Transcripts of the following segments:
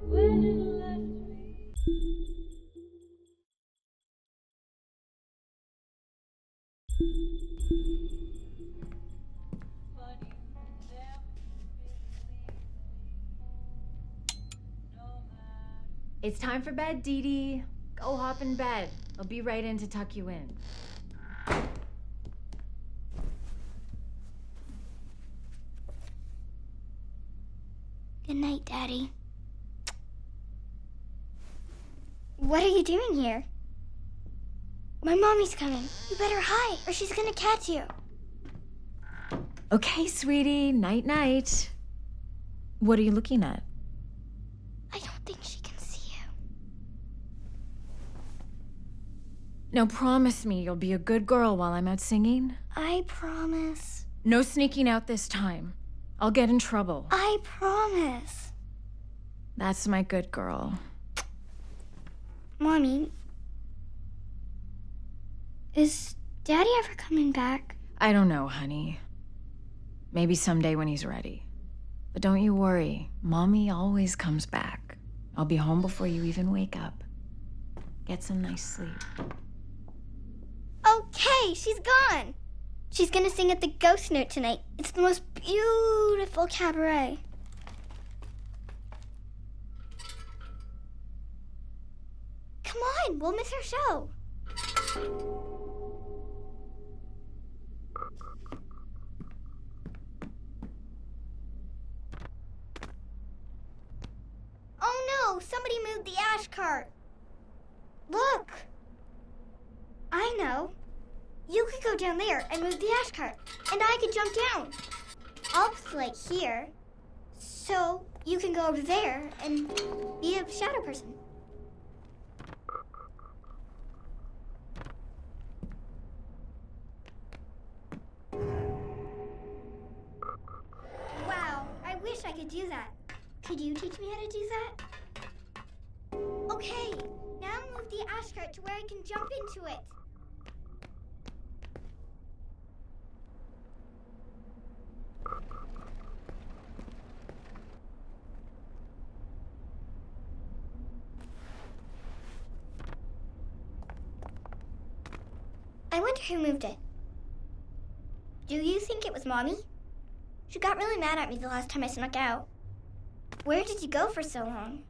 when it left me. But you never believed me, no matter. It's time for bed, Dee Dee. Go hop in bed. I'll be right in to tuck you in. Good night, Daddy. What are you doing here? My mommy's coming. You better hide, or she's gonna catch you. Okay, sweetie. Night-night. What are you looking at? I don't think she can see you. Now promise me you'll be a good girl while I'm out singing. I promise. No sneaking out this time. I'll get in trouble. I promise. That's my good girl. Mommy, is Daddy ever coming back? I don't know, honey. Maybe someday when he's ready. But don't you worry. Mommy always comes back. I'll be home before you even wake up. Get some nice sleep. Okay, she's gone. She's gonna sing at the Ghost Note tonight. It's the most beautiful cabaret. Come on, we'll miss her show. Oh no, somebody moved the ash cart. Look. I know. You could go down there and move the ash cart, and I could jump down. I'll play here, so you can go over there and be a shadow person. Wow, I wish I could do that. Could you teach me how to do that? Okay, now move the ash cart to where I can jump into it. I wonder who moved it. Do you think it was Mommy? She got really mad at me the last time I snuck out. Where did you go for so long?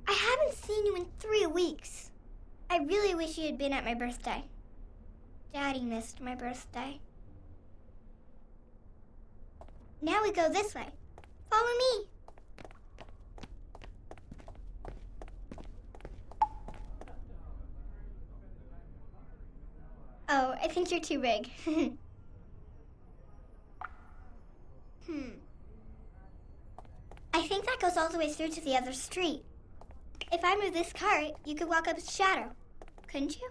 I haven't seen you in 3 weeks. I really wish you had been at my birthday. Daddy missed my birthday. Now we go this way. Follow me. Oh, I think you're too big. I think that goes all the way through to the other street. If I move this cart, you could walk up its shadow. Couldn't you?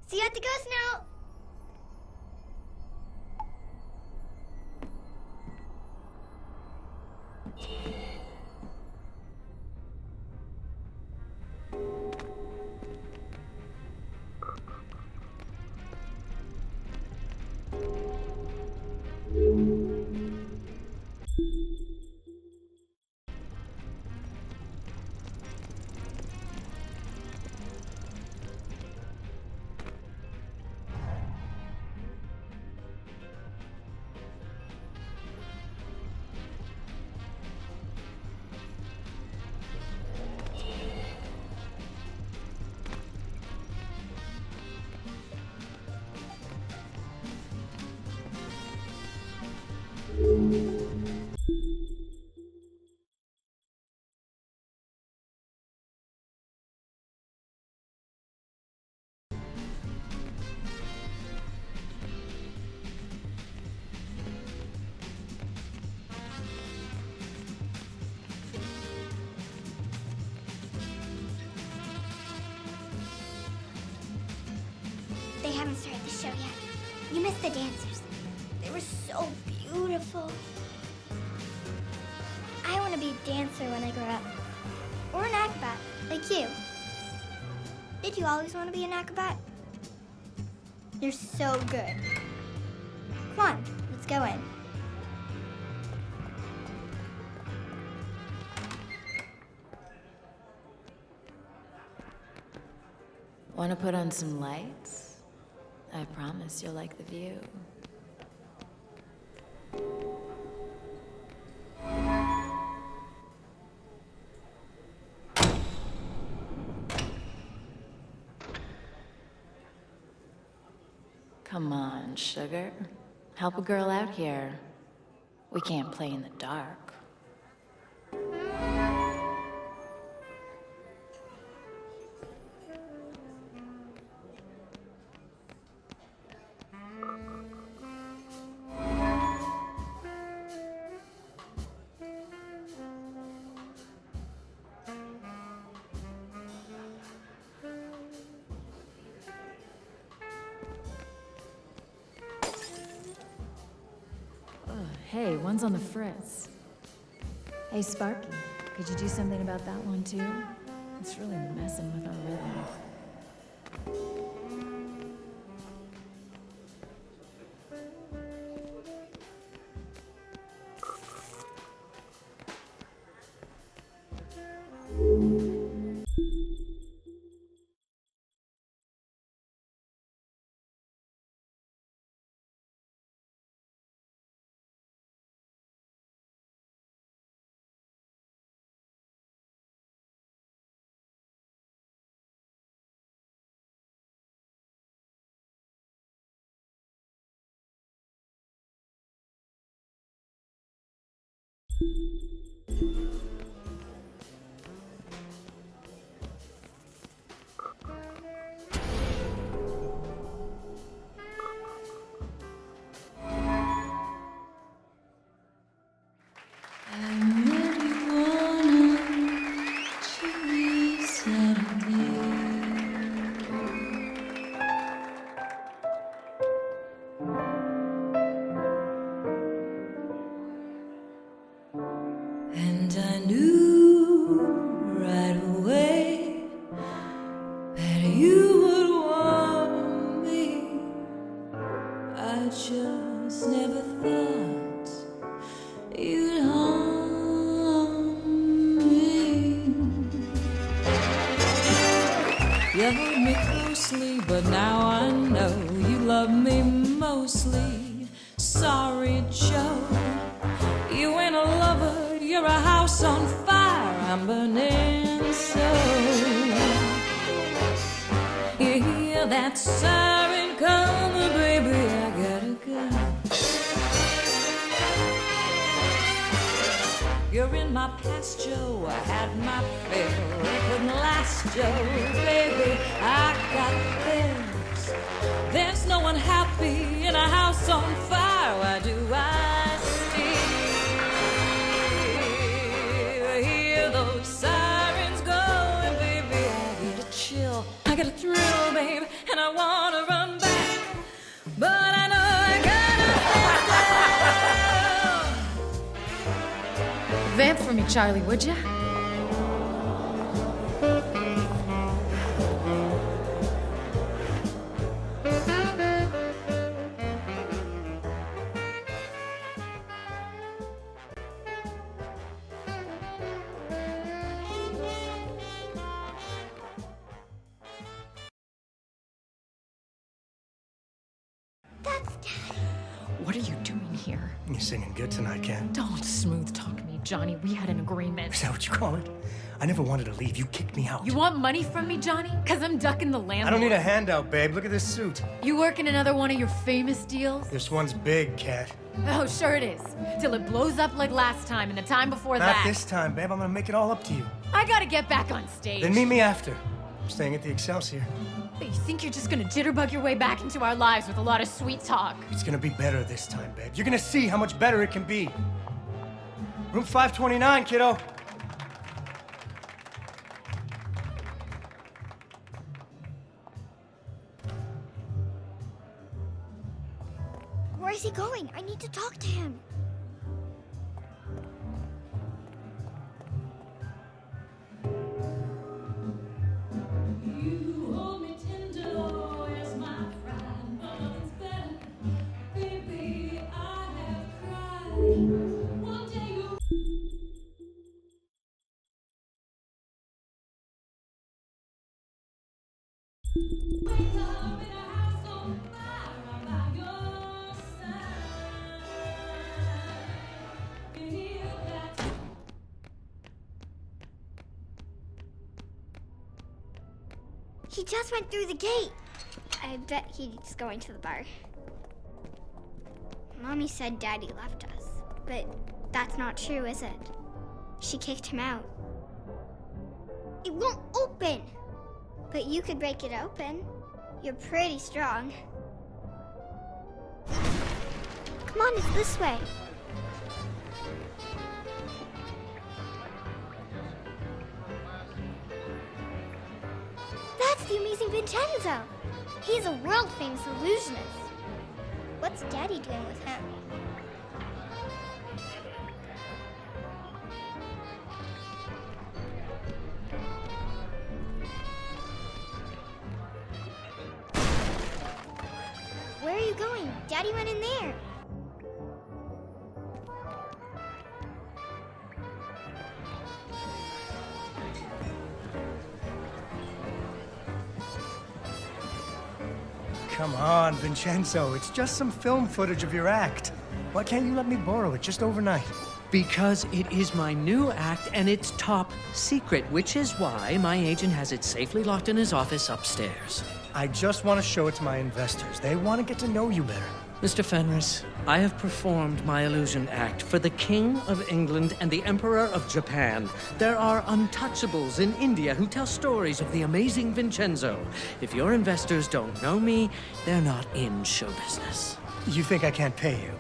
See you at the Ghost Note! show you. You missed the dancers. They were so beautiful. I want to be a dancer when I grow up. Or an acrobat, like you. Did you always want to be an acrobat? You're so good. Come on, let's go in. Want to put on some lights? I promise you'll like the view. Come on, sugar. Help a girl out here. We can't play in the dark. Hey, one's on the fritz. Hey, Sparky, could you do something about that one, too? It's really messing with our rhythm. And I knew right away that you would want me. I just never thought you'd harm me. You held me closely, but now I know you love me mostly. Sorry, Joe, you ain't a lover, you're a house on fire, I'm burning so. You hear that siren coming, baby, I gotta go. You're in my past, Joe, I had my fill, it couldn't last, Joe, baby, I got bills. There's no one happy in a house on fire, why do I still hear those sirens going, baby, I get a chill, I get a thrill, babe, and I wanna run back, but I know I gotta Vamp for me, Charlie, would ya? That's Dad. What are you doing here? You're singing good tonight, Ken. Don't smooth talk me, Johnny. We had an agreement. Is that what you call it? I never wanted to leave. You kicked me out. You want money from me, Johnny? Because I'm ducking the landlord. I don't need a handout, babe. Look at this suit. You working another one of your famous deals? This one's big, Cat. Oh, sure it is. Till it blows up like last time and the time before Not that. this time, babe. I'm gonna make it all up to you. I gotta get back on stage. Then meet me after. I'm staying at the Excelsior. But you think you're just gonna jitterbug your way back into our lives with a lot of sweet talk? It's gonna be better this time, babe. You're gonna see how much better it can be. Room 529, kiddo. Where is he going? I need to talk to him. You hold me tender as my pride, but it's better. Baby, I have cried. One day you'll wake up in a house on fire. I'm by your side. You hear that? He just went through the gate. I bet he's going to the bar. Mommy said Daddy left us, but that's not true, is it? She kicked him out. It won't open. But you could break it open. You're pretty strong. Come on, it's this way. That's the amazing Vincenzo. He's a world-famous illusionist. What's Daddy doing with him? Where are you going? Daddy went in there. Come on, Vincenzo. It's just some film footage of your act. Why can't you let me borrow it just overnight? Because it is my new act and it's top secret, which is why my agent has it safely locked in his office upstairs. I just want to show it to my investors. They want to get to know you better. Mr. Fenris, I have performed my illusion act for the King of England and the Emperor of Japan. There are untouchables in India who tell stories of the amazing Vincenzo. If your investors don't know me, they're not in show business. You think I can't pay you?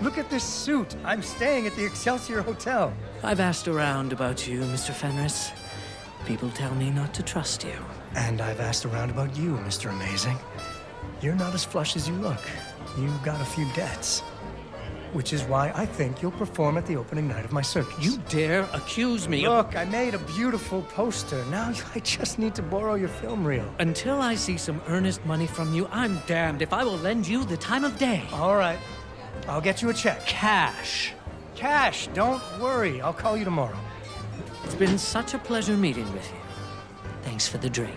Look at this suit. I'm staying at the Excelsior Hotel. I've asked around about you, Mr. Fenris. People tell me not to trust you. And I've asked around about you, Mr. Amazing. You're not as flush as you look. You got a few debts. Which is why I think you'll perform at the opening night of my circus. You dare accuse me of... Look, I made a beautiful poster. Now I just need to borrow your film reel. Until I see some earnest money from you, I'm damned if I will lend you the time of day. All right. I'll get you a check. Cash. Cash, don't worry. I'll call you tomorrow. It's been such a pleasure meeting with you. Thanks for the drink.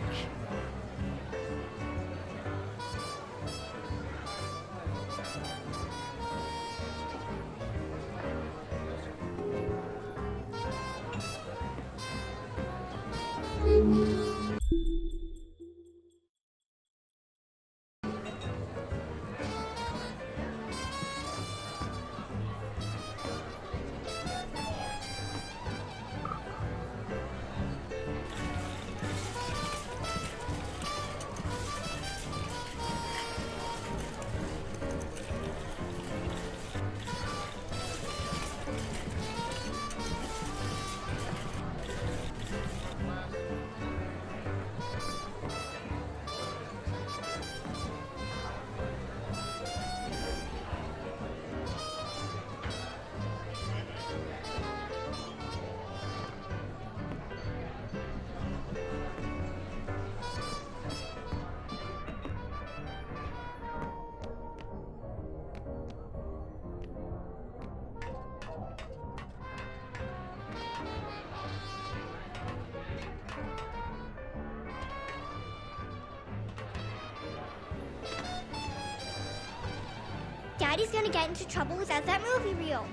Daddy's gonna get into trouble without that movie reel.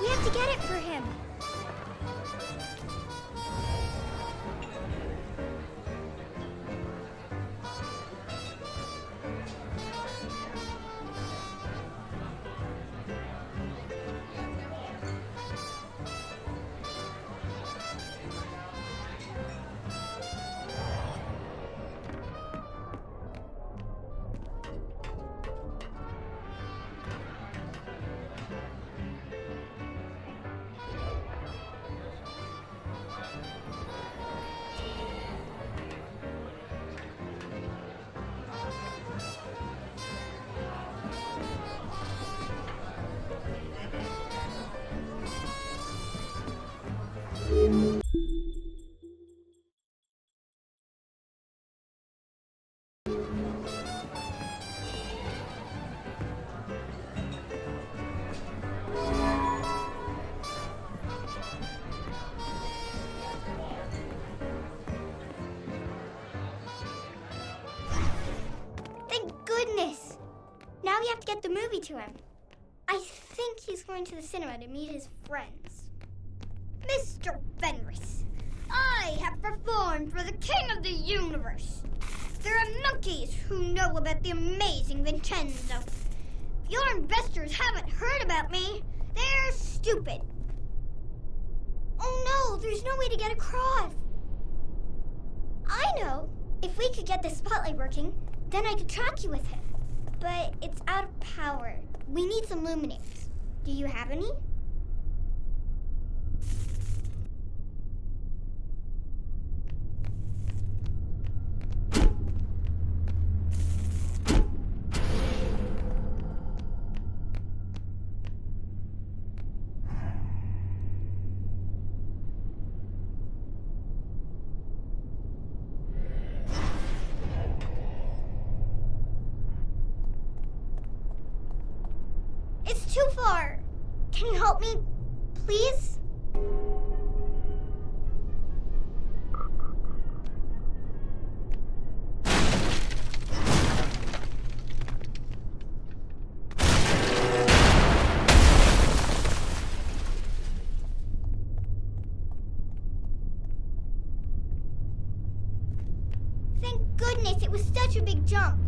We have to get it for him. goodness! Now we have to get the movie to him. I think he's going to the cinema to meet his friends. Mr. Fenris, I have performed for the King of the Universe. There are monkeys who know about the amazing Vincenzo. If your investors haven't heard about me, they're stupid. Oh no, there's no way to get across. I know. If we could get the spotlight working, then I could track you with him. But it's out of power. We need some luminaires. Do you have any? It's too far. Can you help me, please? Thank goodness, it was such a big jump.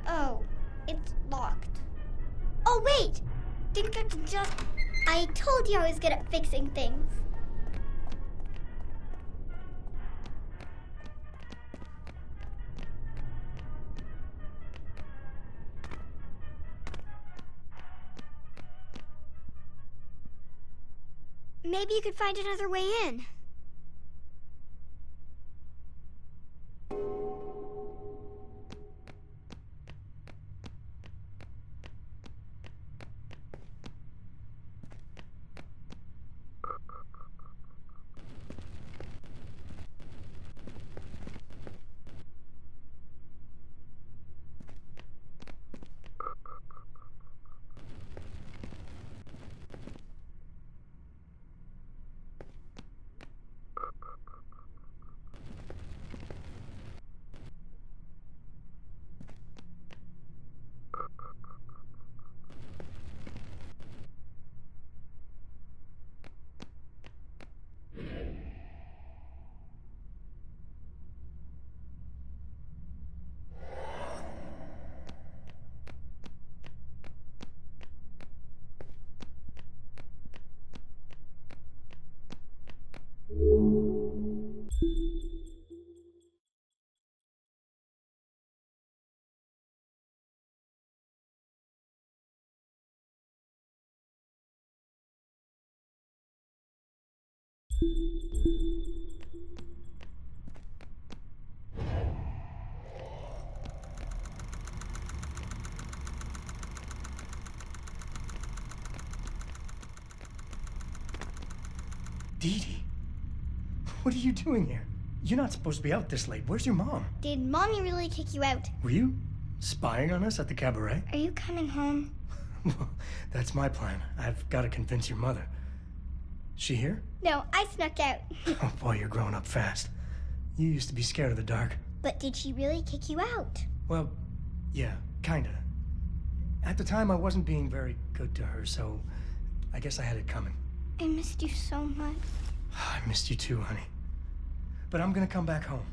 Oh, it's locked. Oh, wait! Think I can just... I told you I was good at fixing things. Maybe you could find another way in. Dee Dee, what are you doing here? You're not supposed to be out this late. Where's your mom? Did Mommy really kick you out? Were you spying on us at the cabaret? Are you coming home? Well, that's my plan. I've got to convince your mother. She here? No, I snuck out. Oh boy, you're growing up fast. You used to be scared of the dark. But did she really kick you out? Well, yeah, kinda. At the time, I wasn't being very good to her, so I guess I had it coming. I missed you so much. I missed you too, honey. But I'm gonna come back home.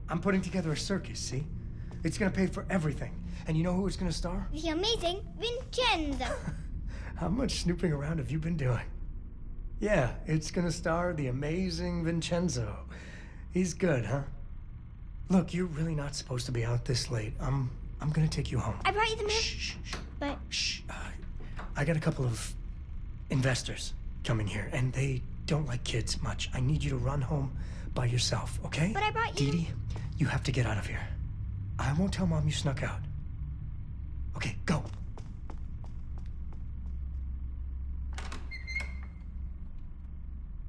I'm putting together a circus, see? It's gonna pay for everything. And you know who it's gonna star? The amazing Vincenzo. How much snooping around have you been doing? Yeah, it's gonna star the amazing Vincenzo. He's good, huh? Look, you're really not supposed to be out this late. I'm gonna take you home. I brought you the milk. Shh. But Shh. I got a couple of investors coming here, and they don't like kids much. I need you to run home by yourself, okay? But I brought you- Dee Dee, you have to get out of here. I won't tell Mom you snuck out. Okay, go.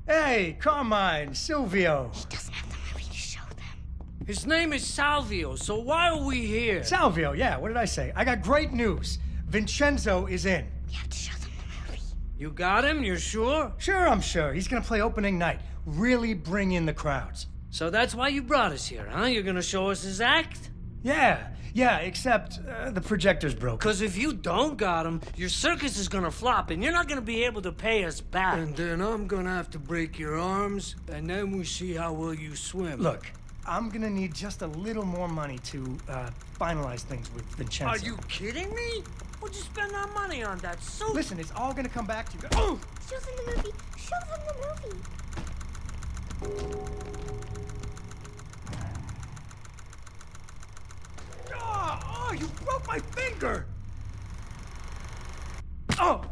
Hey, Carmine, Silvio. doesn't have the movie to show them. His name is Salvio, so why are we here? Salvio, yeah, what did I say? I got great news. Vincenzo is in. We have to show them the movie. You got him? You're sure? Sure, I'm sure. He's gonna play opening night. Really bring in the crowds. So that's why you brought us here, huh? You're gonna show us his act? Yeah, except the projector's broken. Because if you don't got him, your circus is gonna flop and you're not gonna be able to pay us back. And then I'm gonna have to break your arms, and then we see how well you swim. Look, I'm gonna need just a little more money to finalize things with Vincenzo. Are you kidding me? What'd you spend our money on? That suit? Listen, it's all gonna come back to you. Oh! Show them the movie. Show them the movie. Oh, you broke my finger! Oh!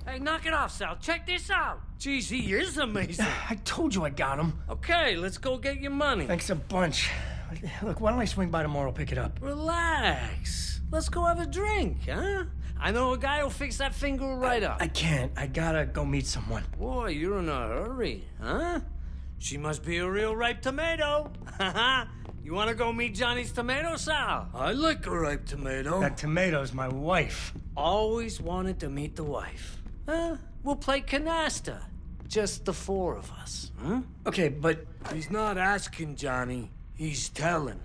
Hey, knock it off, Sal. Check this out. Jeez, he is amazing. I told you I got him. Okay, let's go get your money. Thanks a bunch. Look, why don't I swing by tomorrow, pick it up? Relax. Let's go have a drink, huh? I know a guy who'll fix that finger right up. I can't. I gotta go meet someone. Boy, you're in a hurry, huh? She must be a real ripe tomato. You want to go meet Johnny's tomato, Sal? I like a ripe tomato. That tomato's my wife. Always wanted to meet the wife. We'll play canasta. Just the four of us, huh? Okay, but He's not asking, Johnny. He's telling.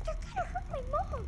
They're gonna hurt my mom.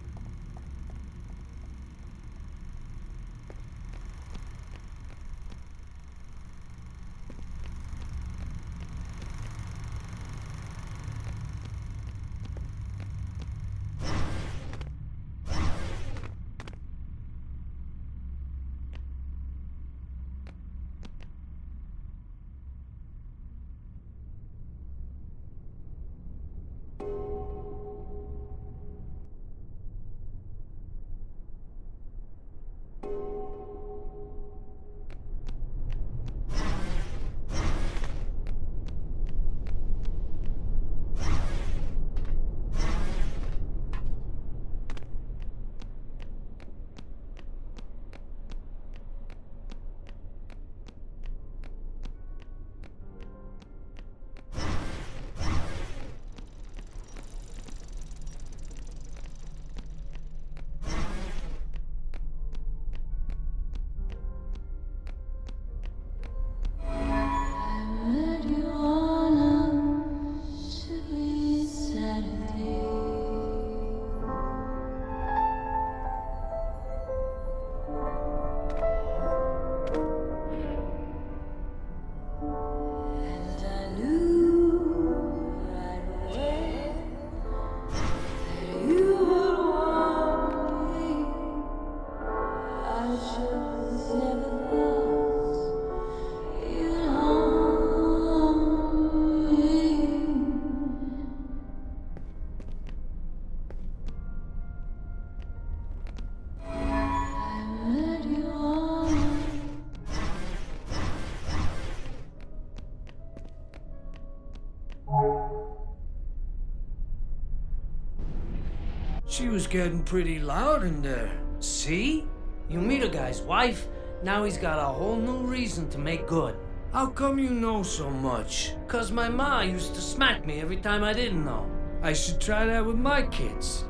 She was getting pretty loud in there. See? You meet a guy's wife, now he's got a whole new reason to make good. How come you know so much? 'Cause my ma used to smack me every time I didn't know. I should try that with my kids.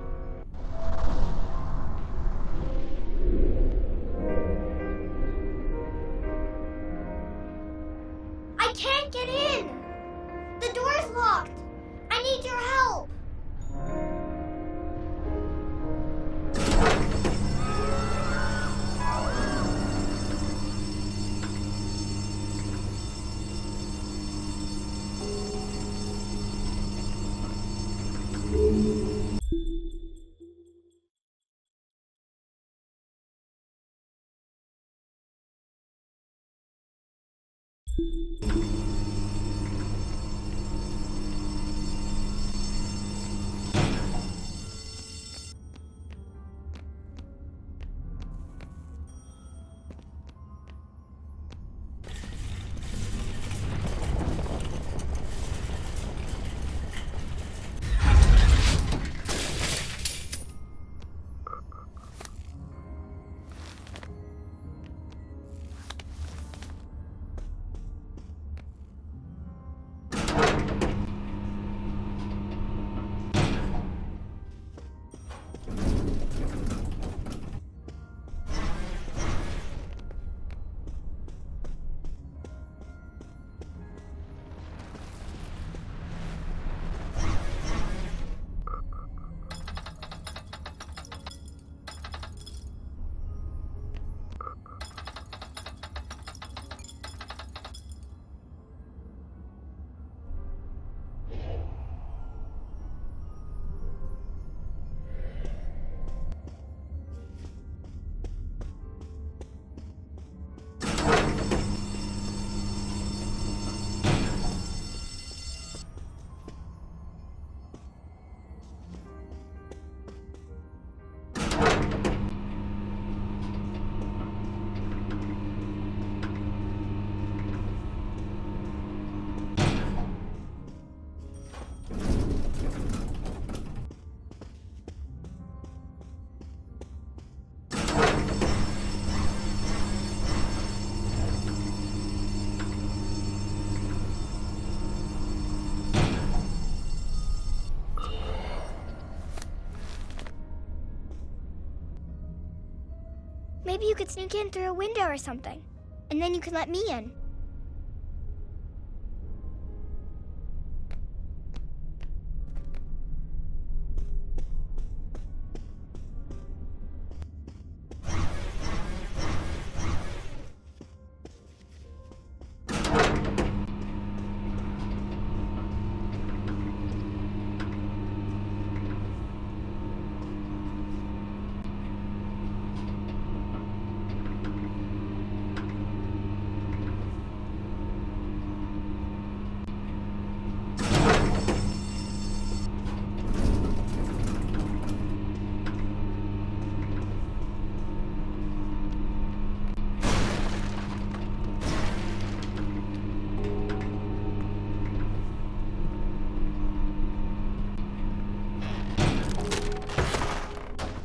I can't get in! The door's locked! I need your help! Maybe you could sneak in through a window or something, and then you could let me in.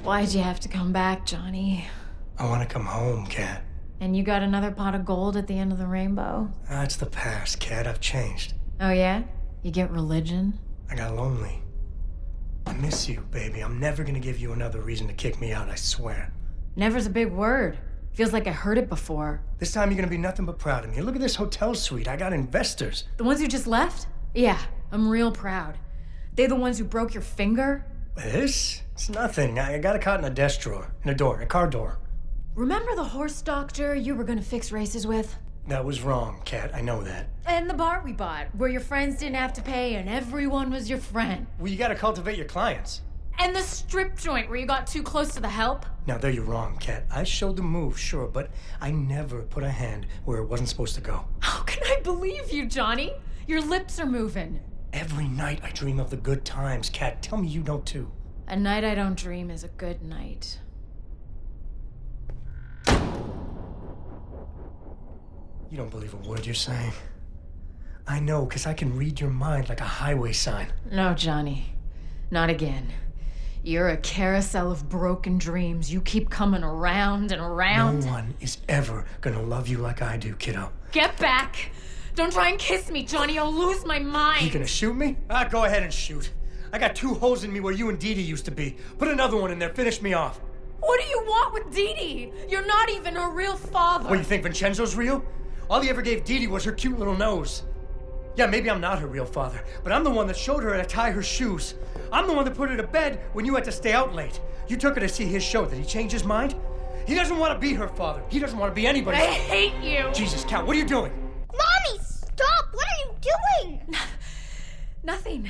Why'd you have to come back, Johnny? I want to come home, Kat. And you got another pot of gold at the end of the rainbow? That's the past, Kat. I've changed. Oh, yeah? You get religion? I got lonely. I miss you, baby. I'm never gonna give you another reason to kick me out, I swear. Never's a big word. Feels like I heard it before. This time you're gonna be nothing but proud of me. Look at this hotel suite. I got investors. The ones who just left? Yeah, I'm real proud. They the ones who broke your finger? This? It's nothing. I got a caught in a desk drawer. In a door. A car door. Remember the horse doctor you were gonna fix races with? That was wrong, Kat. I know that. And the bar we bought, where your friends didn't have to pay and everyone was your friend. Well, you gotta cultivate your clients. And the strip joint where you got too close to the help? Now, there you're wrong, Kat. I showed the move, sure, but I never put a hand where it wasn't supposed to go. How can I believe you, Johnny? Your lips are moving. Every night I dream of the good times, Kat. Tell me you don't too. A night I don't dream is a good night. You don't believe a word you're saying. I know, because I can read your mind like a highway sign. No, Johnny. Not again. You're a carousel of broken dreams. You keep coming around and around. No one is ever gonna love you like I do, kiddo. Get back! Don't try and kiss me, Johnny. I'll lose my mind. You gonna shoot me? Go ahead and shoot. I got 2 holes in me where you and Dee Dee used to be. Put another one in there. Finish me off. What do you want with Dee Dee? You're not even her real father. What, you think Vincenzo's real? All he ever gave Dee Dee was her cute little nose. Yeah, maybe I'm not her real father, but I'm the one that showed her how to tie her shoes. I'm the one that put her to bed when you had to stay out late. You took her to see his show. Did he change his mind? He doesn't want to be her father. He doesn't want to be anybody's. I hate you. Jesus, Cal, what are you doing? Mommy, stop! What are you doing? Nothing.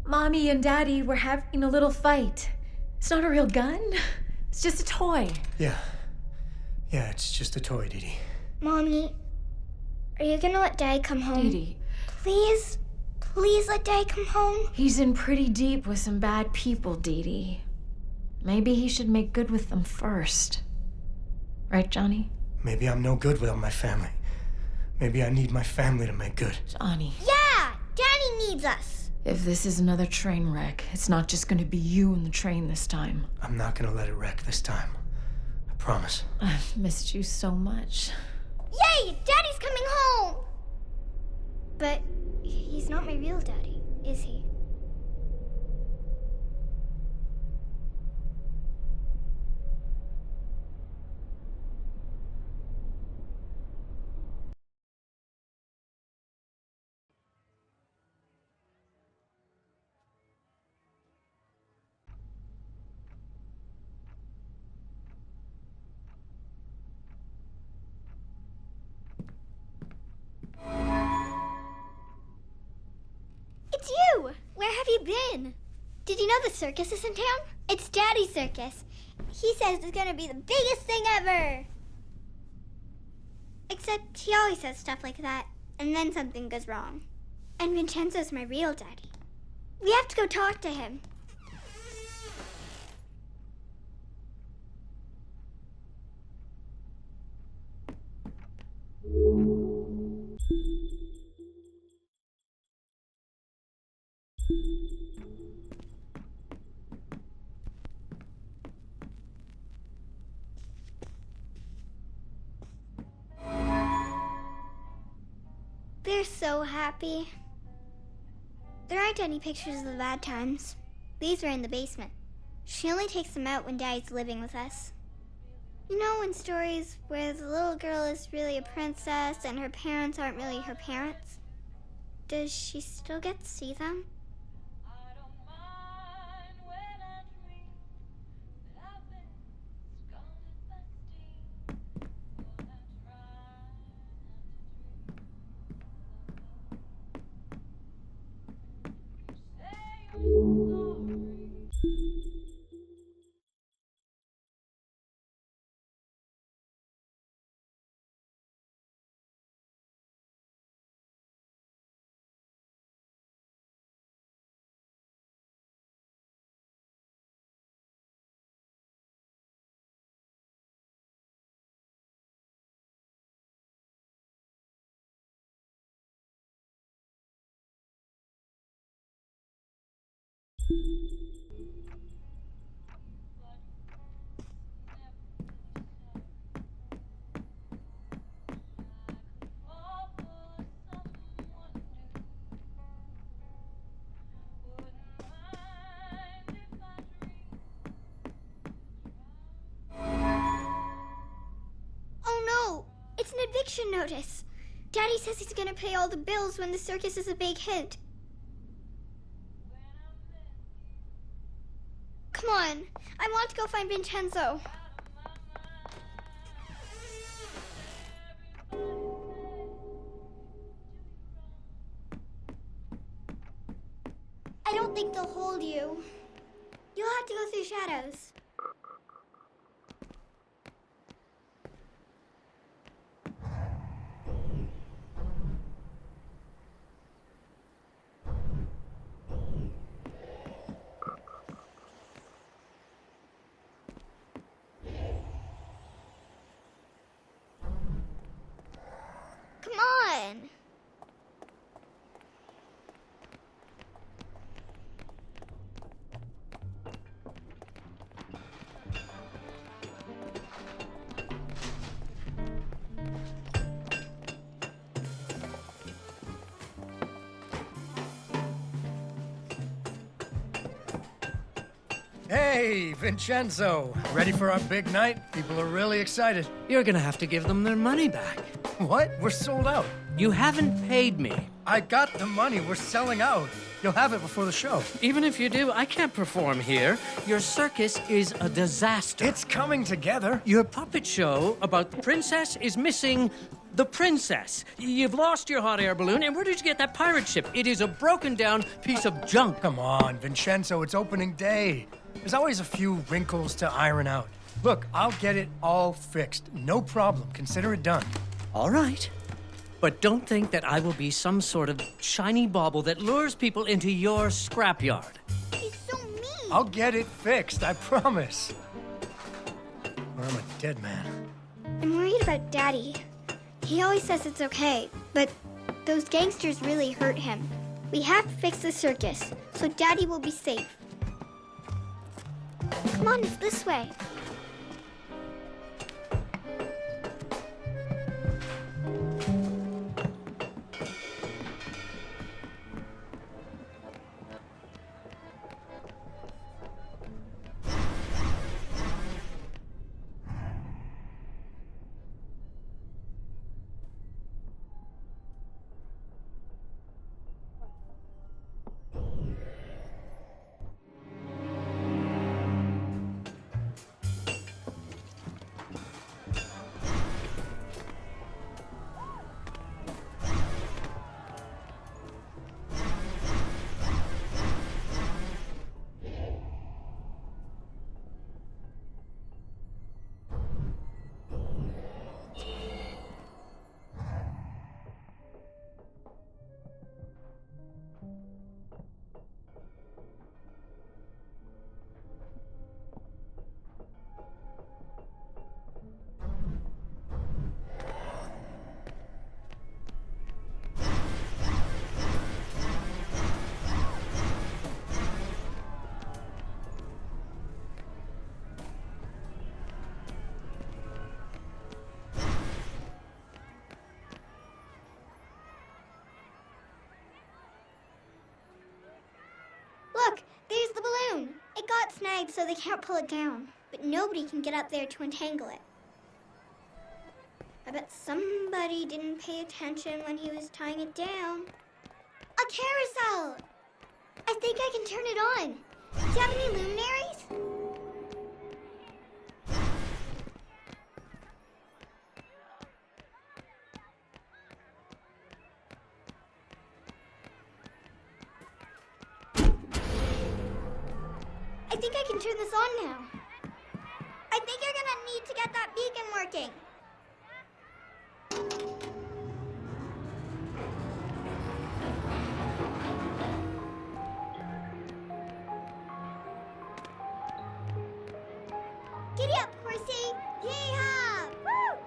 Mommy and Daddy were having a little fight. It's not a real gun. It's just a toy. Yeah, it's just a toy, Dee Dee. Mommy, are you gonna let Dad come home? Dee Dee, Please, please let Dad come home. he's in pretty deep with some bad people, Dee Dee. Maybe he should make good with them first. Right, Johnny? Maybe I'm no good without my family. Maybe I need my family to make good. Johnny, Yeah, Daddy needs us. if this is another train wreck, it's not just gonna be you and the train this time. I'm not gonna let it wreck this time. I promise. I've missed you so much. Yay, Daddy's coming home. But he's not my real daddy, is he? It's you! Where have you been? Did you know the circus is in town? It's Daddy's circus. He says it's gonna be the biggest thing ever. Except he always says stuff like that, and then something goes wrong. And Vincenzo's my real daddy. We have to go talk to him. They're so happy. There aren't any pictures of the bad times. These were in the basement. She only takes them out when Daddy's living with us. You know, in stories where the little girl is really a princess and her parents aren't really her parents? Does she still get to see them? I don't mind when I dream that I've been scalded by steam. But I try not to dream. You say you're sorry. Oh no! It's an eviction notice. Daddy says he's gonna pay all the bills when the circus is a big hit. Come on, I want to go find Vincenzo. I don't think they'll hold you. You'll have to go through shadows. Come on. Hey, Vincenzo. Ready for our big night? People are really excited. You're gonna have to give them their money back. What? We're sold out. You haven't paid me. I got the money. We're selling out. You'll have it before the show. Even if you do, I can't perform here. Your circus is a disaster. It's coming together. Your puppet show about the princess is missing the princess. You've lost your hot air balloon, and where did you get that pirate ship? It is a broken down piece of junk. Come on, Vincenzo. It's opening day. There's always a few wrinkles to iron out. Look, I'll get it all fixed. No problem. Consider it done. All right. But don't think that I will be some sort of shiny bauble that lures people into your scrapyard. He's so mean. I'll get it fixed, I promise. Or I'm a dead man. I'm worried about Daddy. He always says it's okay, but those gangsters really hurt him. We have to fix the circus, so Daddy will be safe. Come on, it's this way. Look, there's the balloon. It got snagged so they can't pull it down, but nobody can get up there to untangle it. I bet somebody didn't pay attention when he was tying it down. A carousel! I think I can turn it on. Do you have any luminaries? I think I can turn this on now. I think you're gonna need to get that beacon working. Giddy up, horsey! Yeehaw! Woo!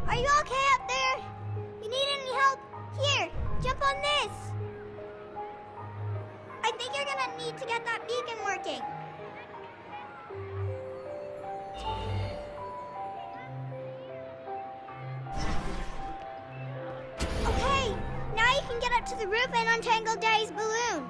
Are you okay up there? You need any help? Here, jump on this. I think you're gonna need to get that beacon working. Okay, now you can get up to the roof and untangle Daddy's balloon.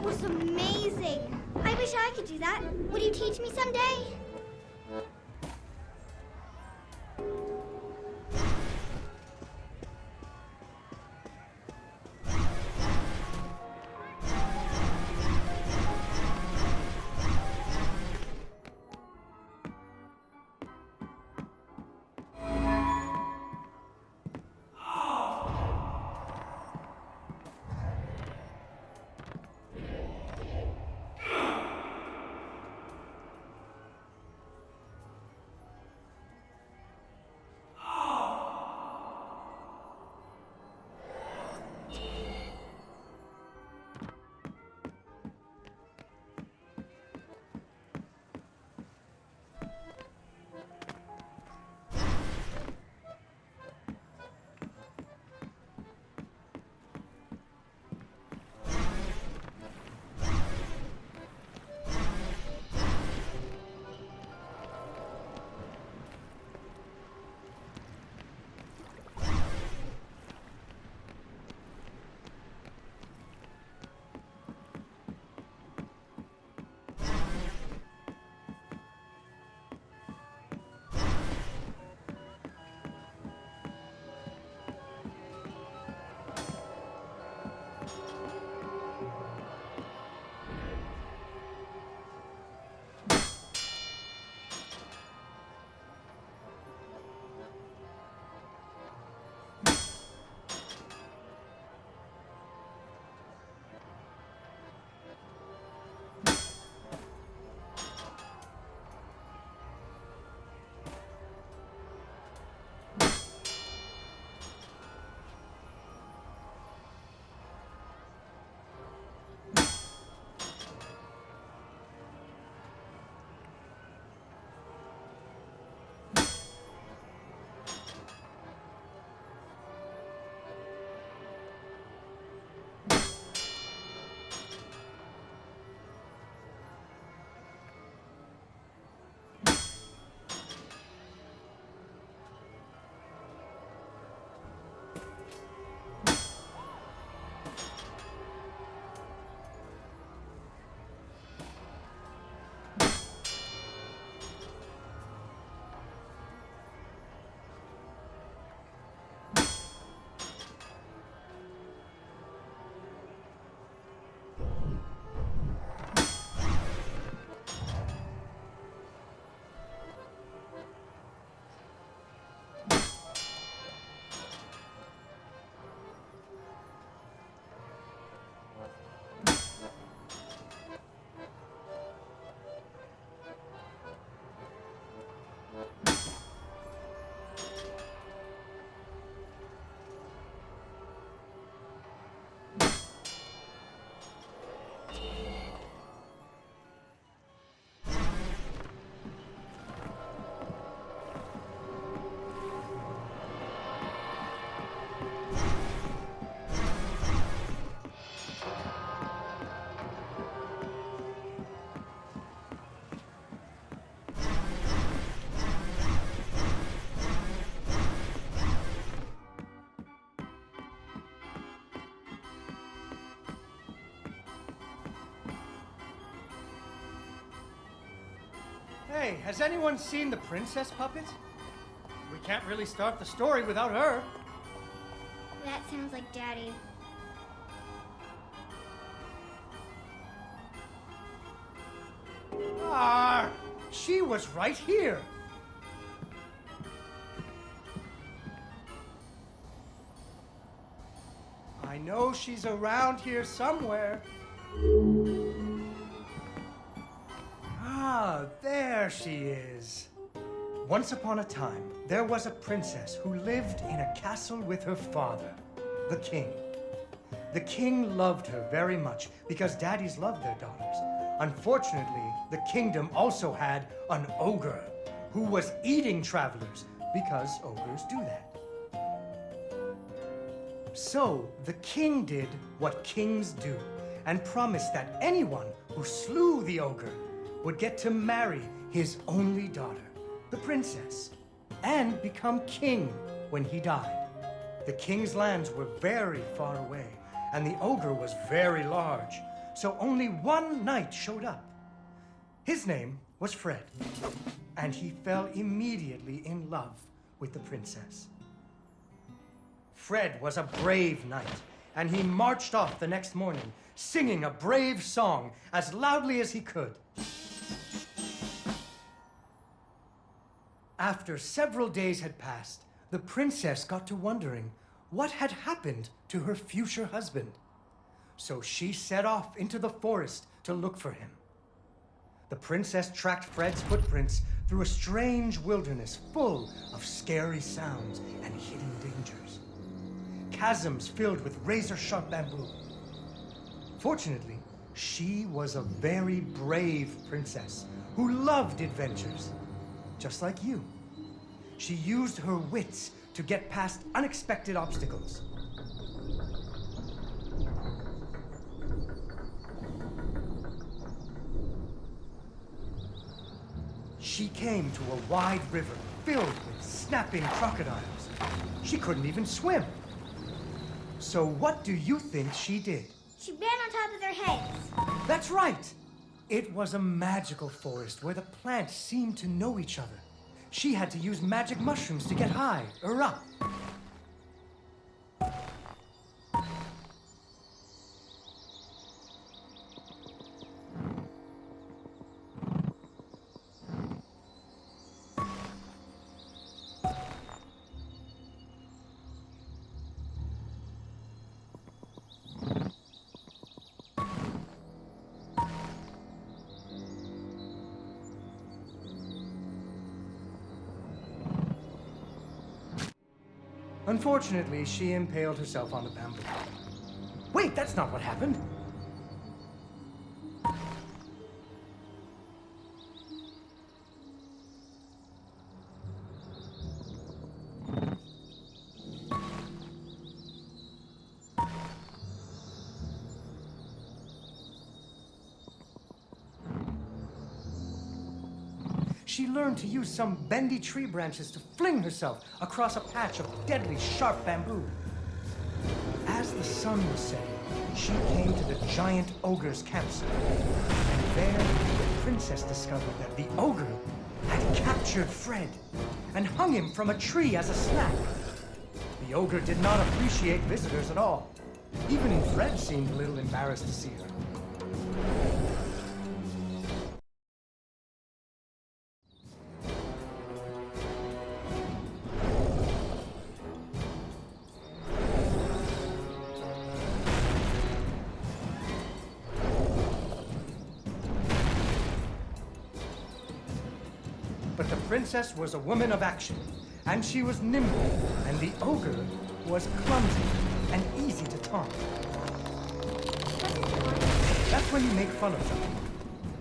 That was amazing. I wish I could do that. Would you teach me someday? Hey, has anyone seen the princess puppet? We can't really start the story without her. That sounds like Daddy. Ah, she was right here. I know she's around here somewhere. Ah, there she is. Once upon a time, there was a princess who lived in a castle with her father, the king. The king loved her very much because daddies loved their daughters. Unfortunately, the kingdom also had an ogre who was eating travelers because ogres do that. So the king did what kings do and promised that anyone who slew the ogre would get to marry his only daughter, the princess, and become king when he died. The king's lands were very far away, and the ogre was very large, So only one knight showed up. His name was Fred, and he fell immediately in love with the princess. Fred was a brave knight, and he marched off the next morning, singing a brave song as loudly as he could. After several days had passed, the princess got to wondering what had happened to her future husband. So she set off into the forest to look for him. The princess tracked Fred's footprints through a strange wilderness full of scary sounds and hidden dangers. Chasms filled with razor-sharp bamboo. Fortunately, she was a very brave princess who loved adventures, just like you. She used her wits to get past unexpected obstacles. She came to a wide river filled with snapping crocodiles. She couldn't even swim. So what do you think she did? She ran on top of their heads. That's right! It was a magical forest where the plants seemed to know each other. She had to use magic mushrooms to get high or up. Unfortunately, she impaled herself on the bamboo. Wait, that's not what happened. She learned to use some bendy tree branches to fling herself across a patch of deadly sharp bamboo. As the sun was setting, she came to the giant ogre's campsite. And there, the princess discovered that the ogre had captured Fred and hung him from a tree as a snack. The ogre did not appreciate visitors at all. Even Fred seemed a little embarrassed to see her. But the princess was a woman of action, and she was nimble, and the ogre was clumsy and easy to taunt. That's when you make fun of something.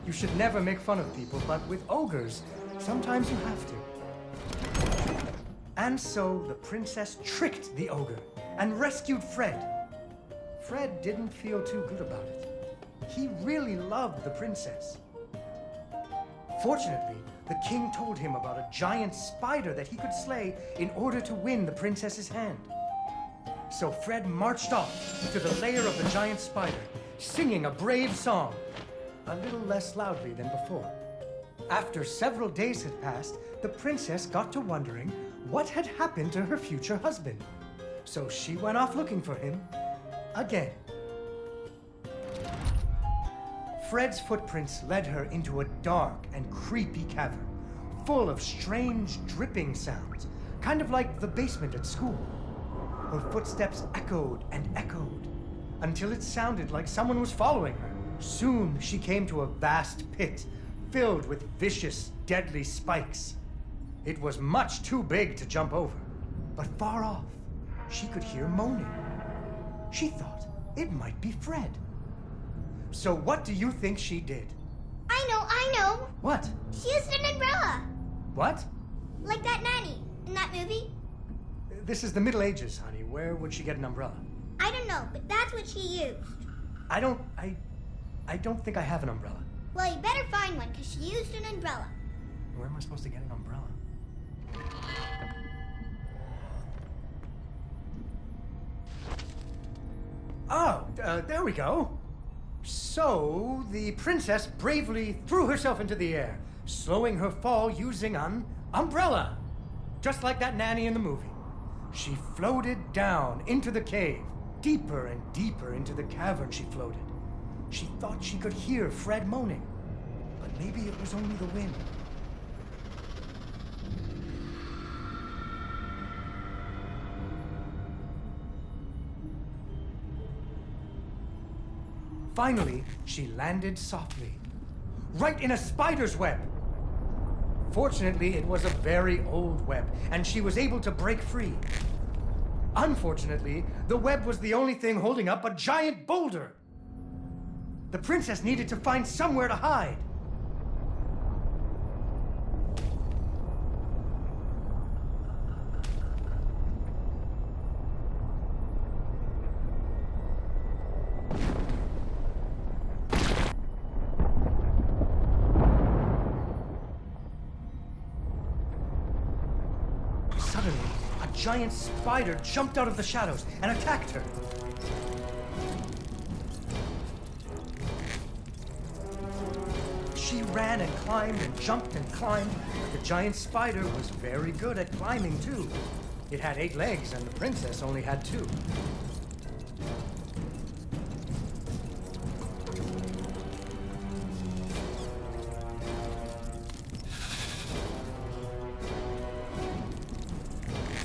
You should never make fun of people, but with ogres, sometimes you have to. And so the princess tricked the ogre and rescued Fred. Fred didn't feel too good about it. He really loved the princess. Fortunately, the king told him about a giant spider that he could slay in order to win the princess's hand. So Fred marched off to the lair of the giant spider, singing a brave song, a little less loudly than before. After several days had passed, the princess got to wondering what had happened to her future husband. So she went off looking for him again. Fred's footprints led her into a dark and creepy cavern, full of strange dripping sounds, kind of like the basement at school. Her footsteps echoed and echoed, until it sounded like someone was following her. Soon she came to a vast pit, filled with vicious, deadly spikes. It was much too big to jump over, but far off, she could hear moaning. She thought it might be Fred. So what do you think she did? I know. What? She used an umbrella. What? Like that nanny in that movie. This is the Middle Ages, honey. Where would she get an umbrella? I don't know, but that's what she used. I don't think I have an umbrella. Well, you better find one, because she used an umbrella. Where am I supposed to get an umbrella? Oh, there we go. So the princess bravely threw herself into the air, slowing her fall using an umbrella, just like that nanny in the movie. She floated down into the cave. Deeper and deeper into the cavern she floated. She thought she could hear Fred moaning, but maybe it was only the wind. Finally, she landed softly, right in a spider's web. Fortunately, it was a very old web, and she was able to break free. Unfortunately, the web was the only thing holding up a giant boulder. The princess needed to find somewhere to hide. Suddenly, a giant spider jumped out of the shadows and attacked her. She ran and climbed and jumped and climbed, but the giant spider was very good at climbing too. It had 8 legs and the princess only had 2.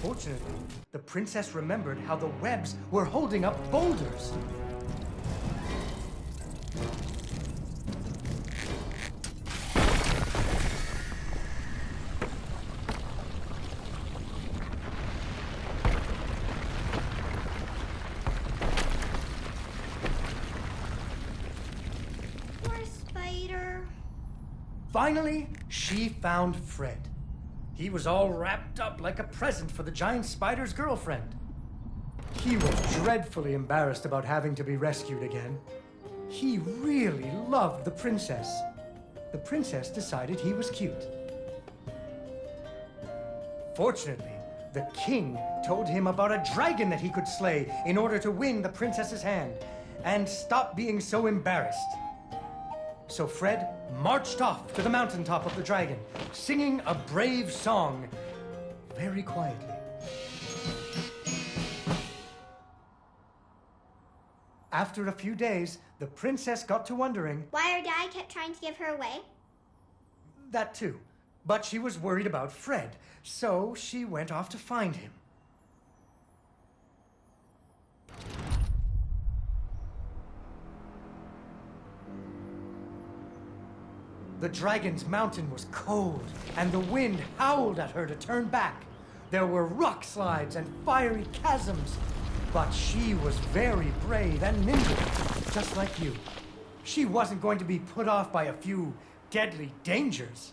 Fortunately, the princess remembered how the webs were holding up boulders. Poor spider. Finally, she found Fred. He was all wrapped up like a present for the giant spider's girlfriend. He was dreadfully embarrassed about having to be rescued again. He really loved the princess. The princess decided he was cute. Fortunately, the king told him about a dragon that he could slay in order to win the princess's hand and stop being so embarrassed. So Fred marched off to the mountaintop of the dragon, singing a brave song very quietly. After a few days, the princess got to wondering... Why her dad kept trying to give her away? That too. But she was worried about Fred, so she went off to find him. The dragon's mountain was cold, and the wind howled at her to turn back. There were rock slides and fiery chasms, but she was very brave and nimble, just like you. She wasn't going to be put off by a few deadly dangers.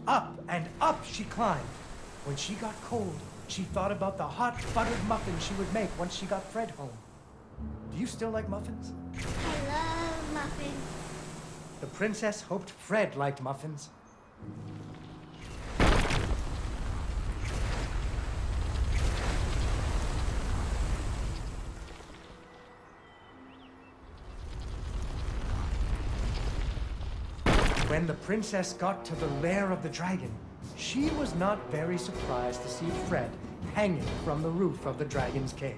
Up and up she climbed. When she got cold, she thought about the hot buttered muffins she would make once she got Fred home. Do you still like muffins? I love muffins. The princess hoped Fred liked muffins. When the princess got to the lair of the dragon, she was not very surprised to see Fred hanging from the roof of the dragon's cave.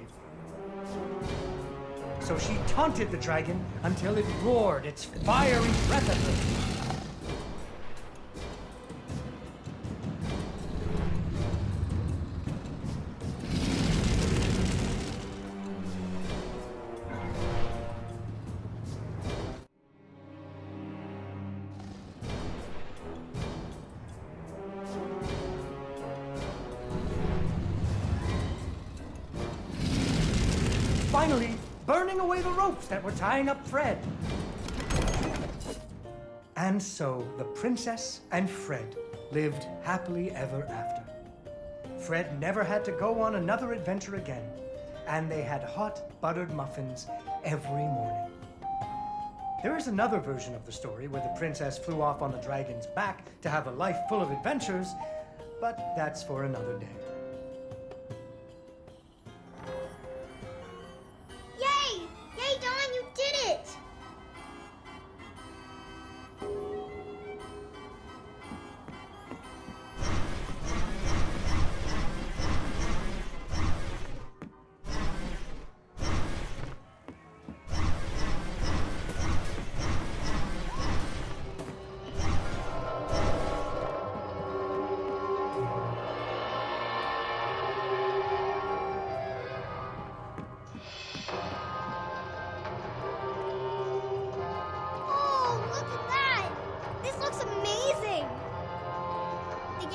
So she taunted the dragon until it roared its fiery breath at her. Finally, burning away the ropes that were tying up Fred. And so the princess and Fred lived happily ever after. Fred never had to go on another adventure again, and they had hot buttered muffins every morning. There is another version of the story where the princess flew off on the dragon's back to have a life full of adventures, but that's for another day.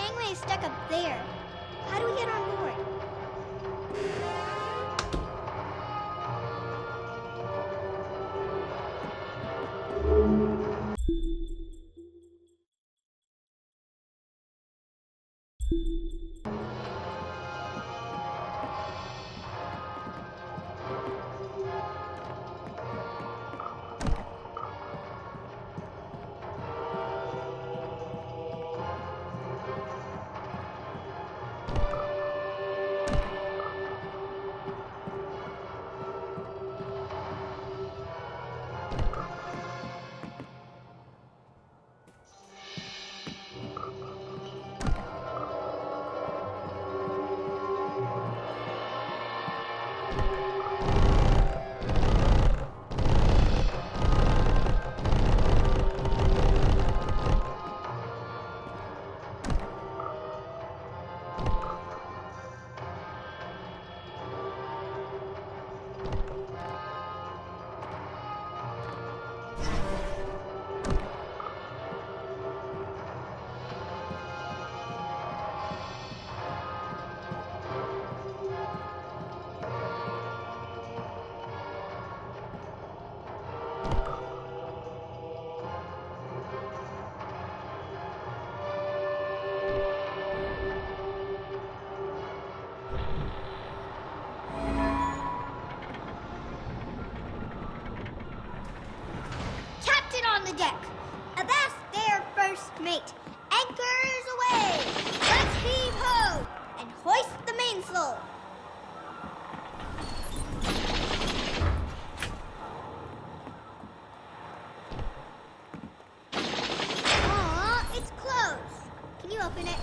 gangway is stuck up there. How do we get on board? On the deck. Avast there, first mate. Anchors away. Let's heave ho and hoist the mainsail. Aw, it's closed. Can you open it?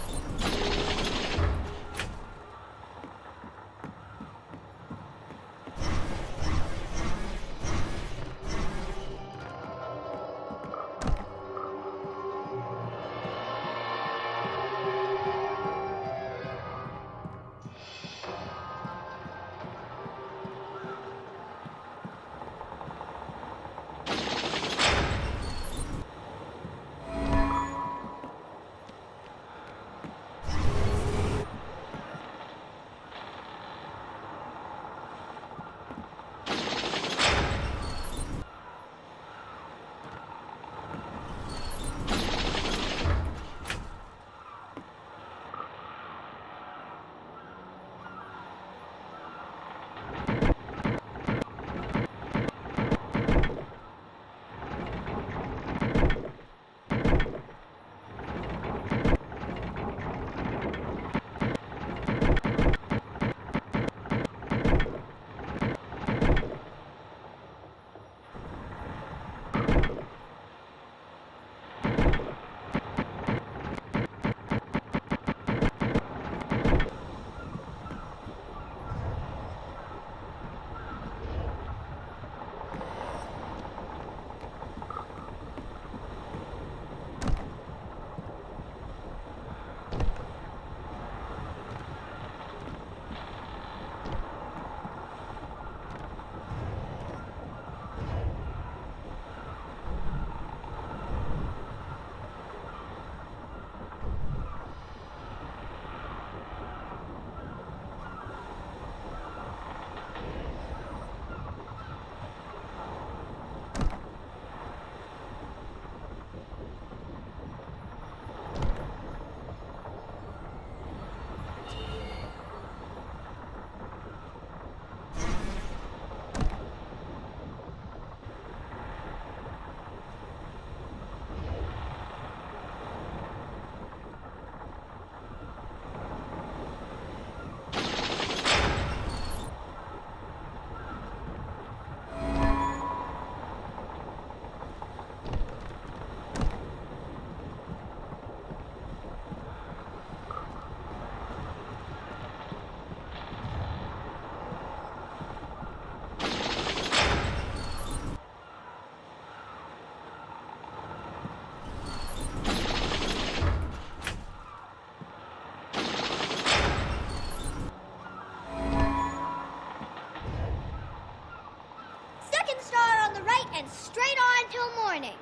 and straight on till morning.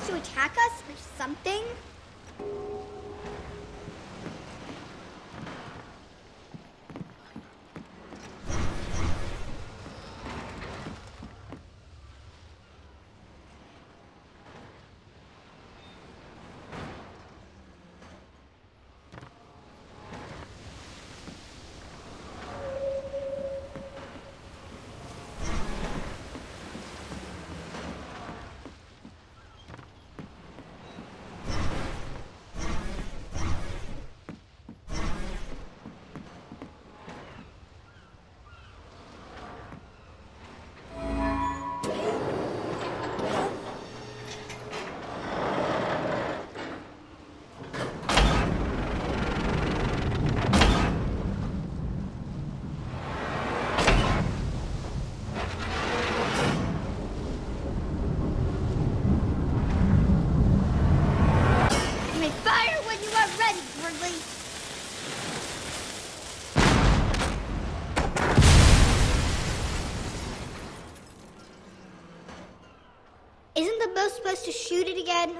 to attack us or something? Isn't the bow supposed to shoot it again?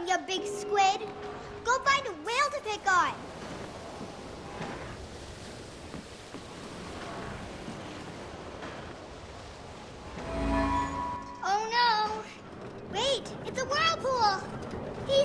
You big squid. Go find a whale to pick on. Oh no. Wait, it's a whirlpool. He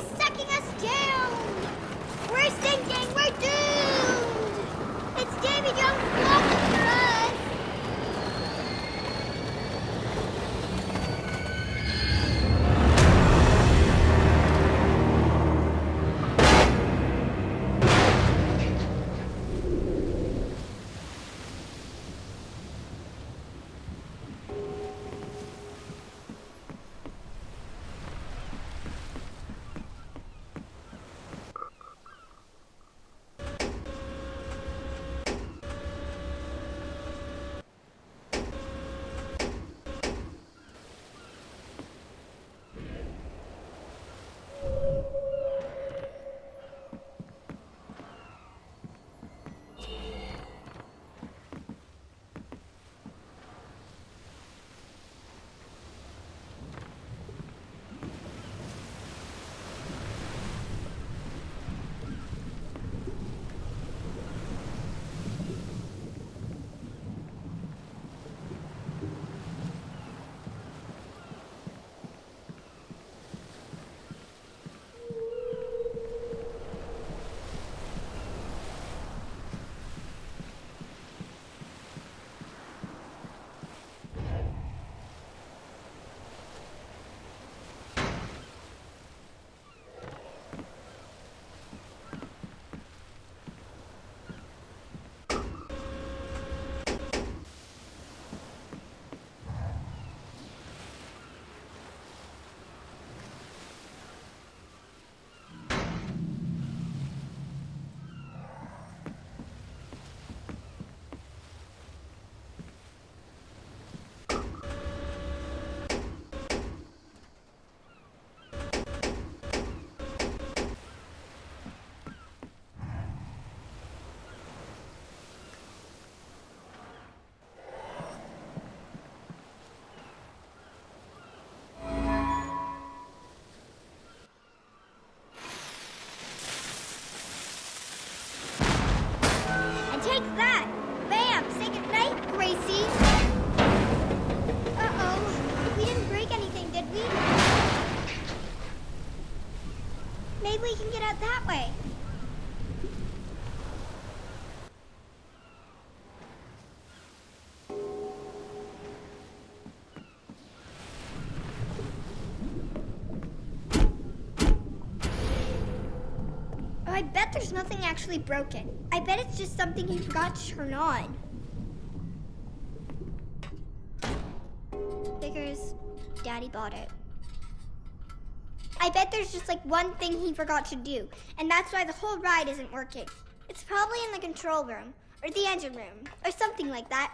there's nothing actually broken. I bet it's just something he forgot to turn on. Figures Daddy bought it. I bet there's just like one thing he forgot to do, and that's why the whole ride isn't working. It's probably in the control room, or the engine room, or something like that.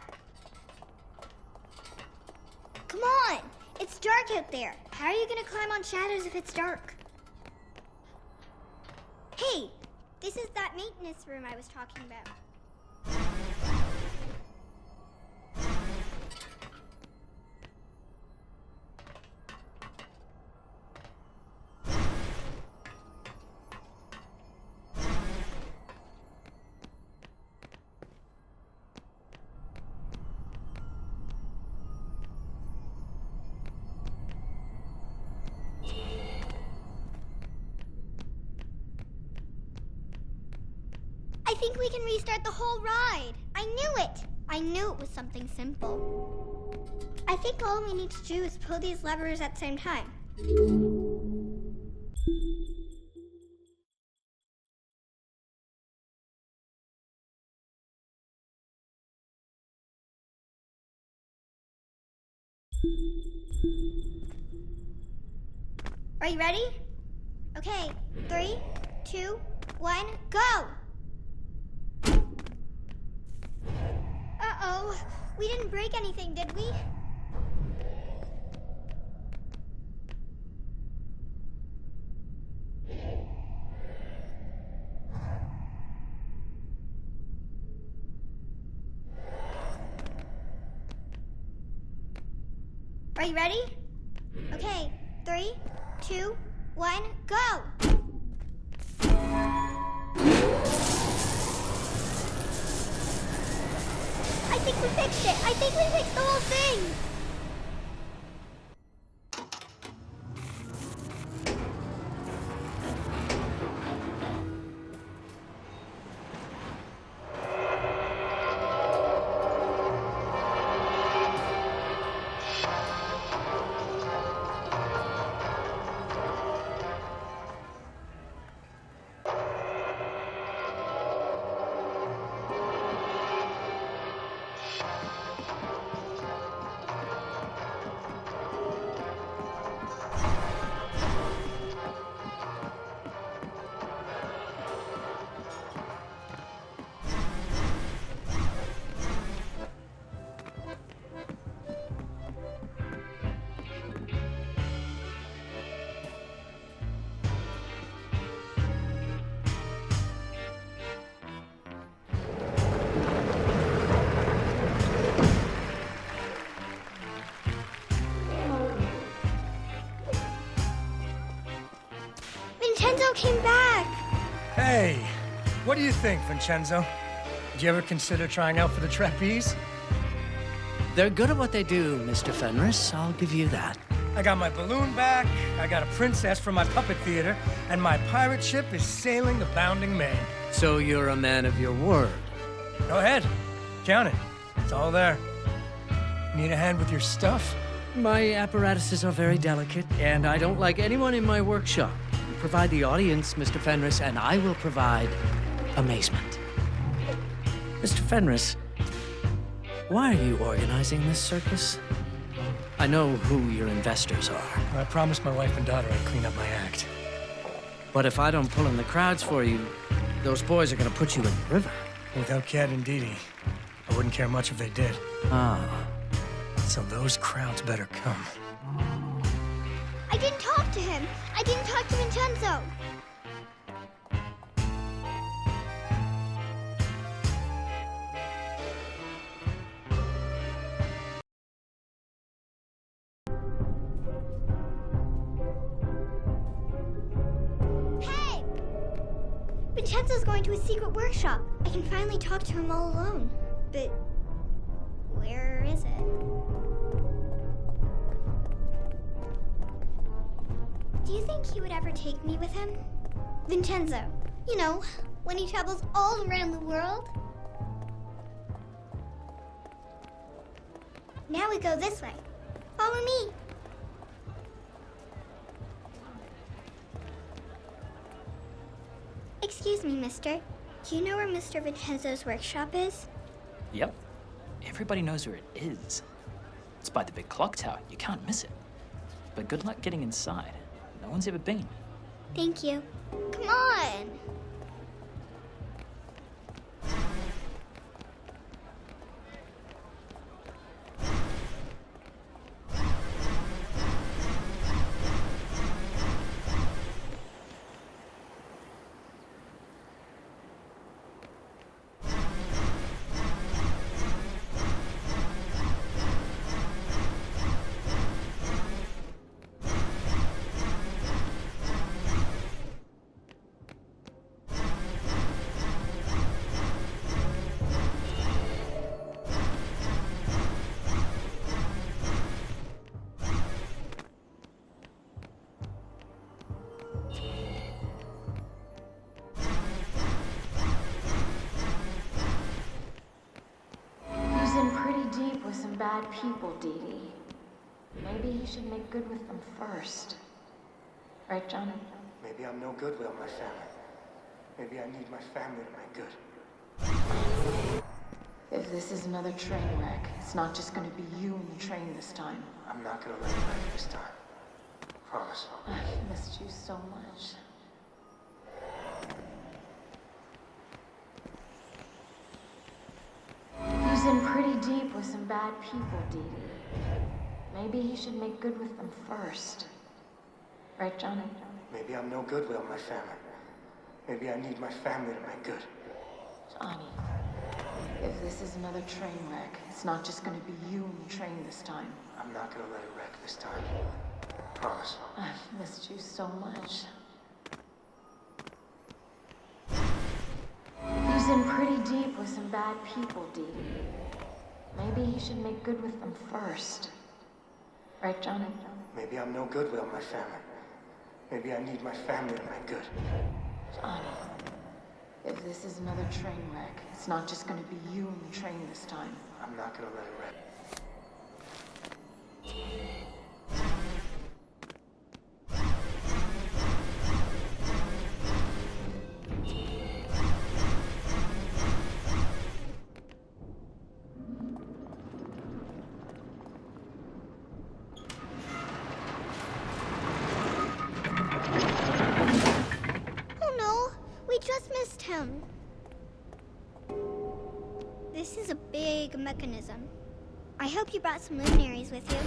Come on! It's dark out there. How are you gonna climb on shadows if it's dark? Hey! This is that maintenance room I was talking about. I think we can restart the whole ride. I knew it. I knew it was something simple. I think all we need to do is pull these levers at the same time. Are you ready? Okay, 3, 2, 1, go! Uh-oh, we didn't break anything, did we? Are you ready? Okay, 3, 2, 1, go! I think we fixed it! I think we fixed the whole thing! Vincenzo came back! Hey, what do you think, Vincenzo? Did you ever consider trying out for the trapeze? They're good at what they do, Mr. Fenris. I'll give you that. I got my balloon back, I got a princess from my puppet theater, and my pirate ship is sailing the bounding main. So you're a man of your word. Go ahead, count it. It's all there. Need a hand with your stuff? My apparatuses are very delicate, and I don't like anyone in my workshop. You provide the audience, Mr. Fenris, and I will provide amazement. Mr. Fenris, why are you organizing this circus? I know who your investors are. I promised my wife and daughter I'd clean up my act. But if I don't pull in the crowds for you, those boys are gonna put you in the river. Without Cat and Dee Dee, I wouldn't care much if they did. Ah. So those crowds better come. I didn't talk to him! I didn't talk to Vincenzo! Hey! Vincenzo's going to a secret workshop. I can finally talk to him all alone. But where is it? Do you think he would ever take me with him? Vincenzo, you know, when he travels all around the world. Now we go this way. Follow me. Excuse me, mister. Do you know where Mr. Vincenzo's workshop is? Yep. Everybody knows where it is. It's by the big clock tower. You can't miss it. But good luck getting inside. No one's ever been. Thank you. Come on! He's in pretty deep with some bad people, Dee Dee. Maybe he should make good with them first. Right, Johnny? Maybe I'm no good without my family. Maybe I need my family to make good. If this is another train wreck, it's not just gonna be you and the train this time. I'm not gonna let it wreck this time. Promise. I've missed you so much. He's in pretty deep with some bad people, Dee Dee. Maybe he should make good with them first. Right, Johnny? Maybe I'm no good without my family. Maybe I need my family to make good. Johnny, if this is another train wreck, it's not just gonna be you and the train this time. I'm not gonna let it wreck this time. Promise. I've missed you so much. He's in pretty deep with some bad people, Dee Dee. Maybe he should make good with them first. Right, Johnny? Maybe I'm no good without my family. Maybe I need my family to make good. Johnny, if this is another train wreck, it's not just gonna be you and the train this time. I'm not gonna let it wreck. Oh no, we just missed him. This is a big mechanism. I hope you brought some luminaries with you.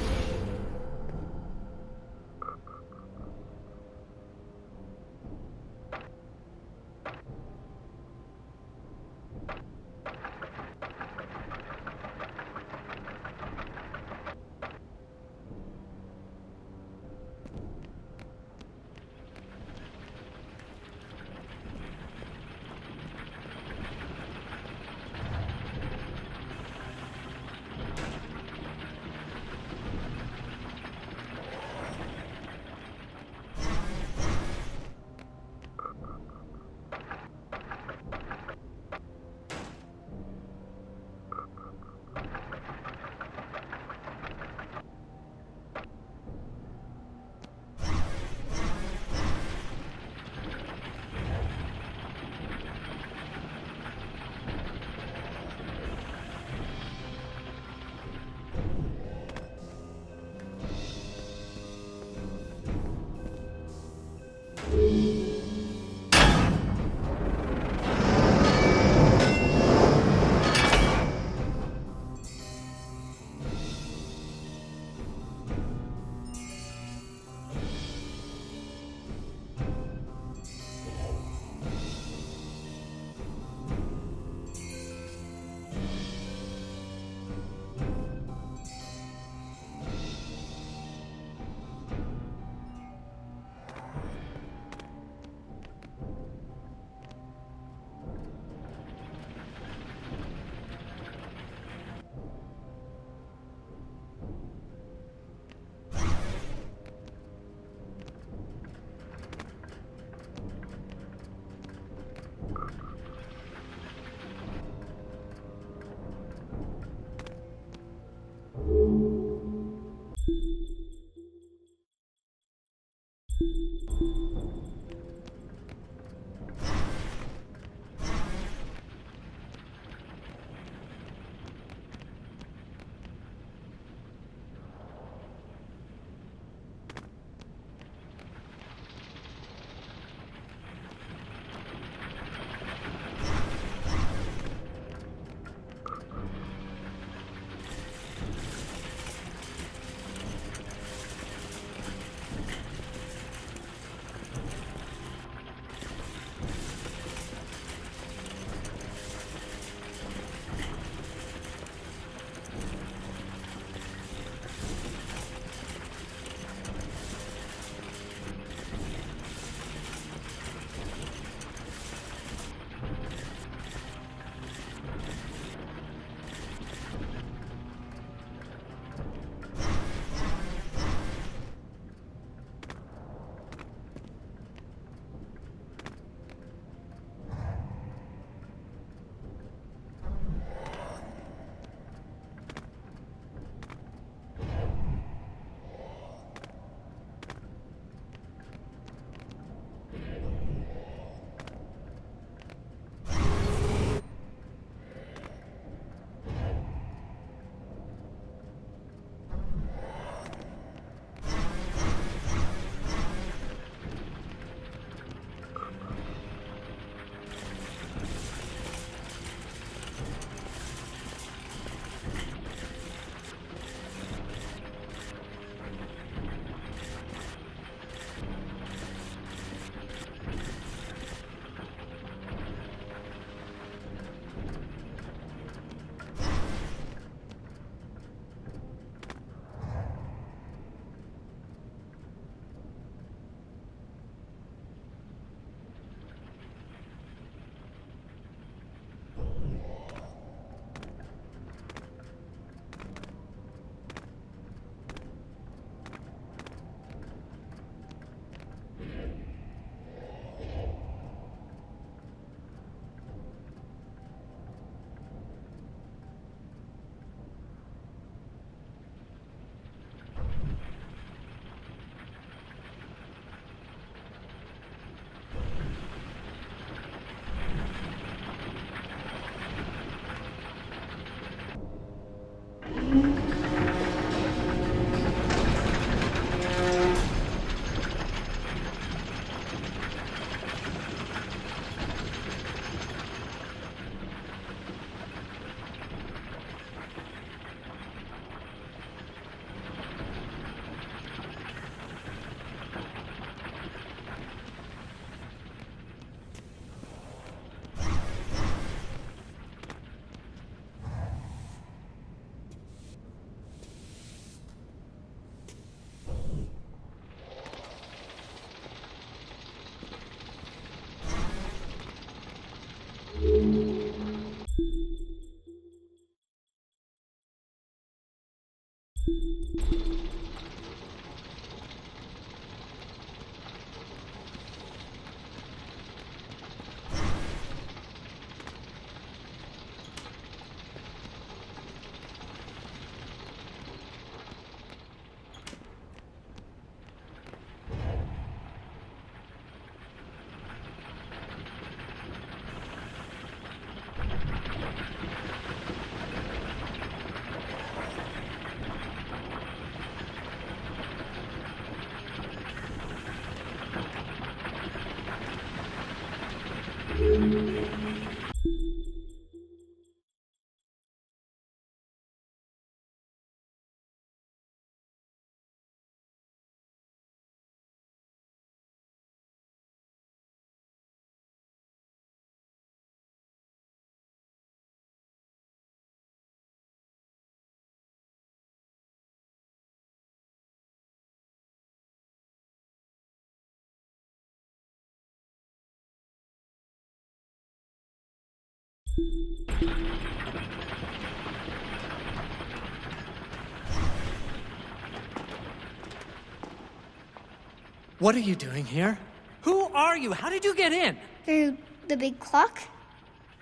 What are you doing here? Who are you? How did you get in? Through the big clock?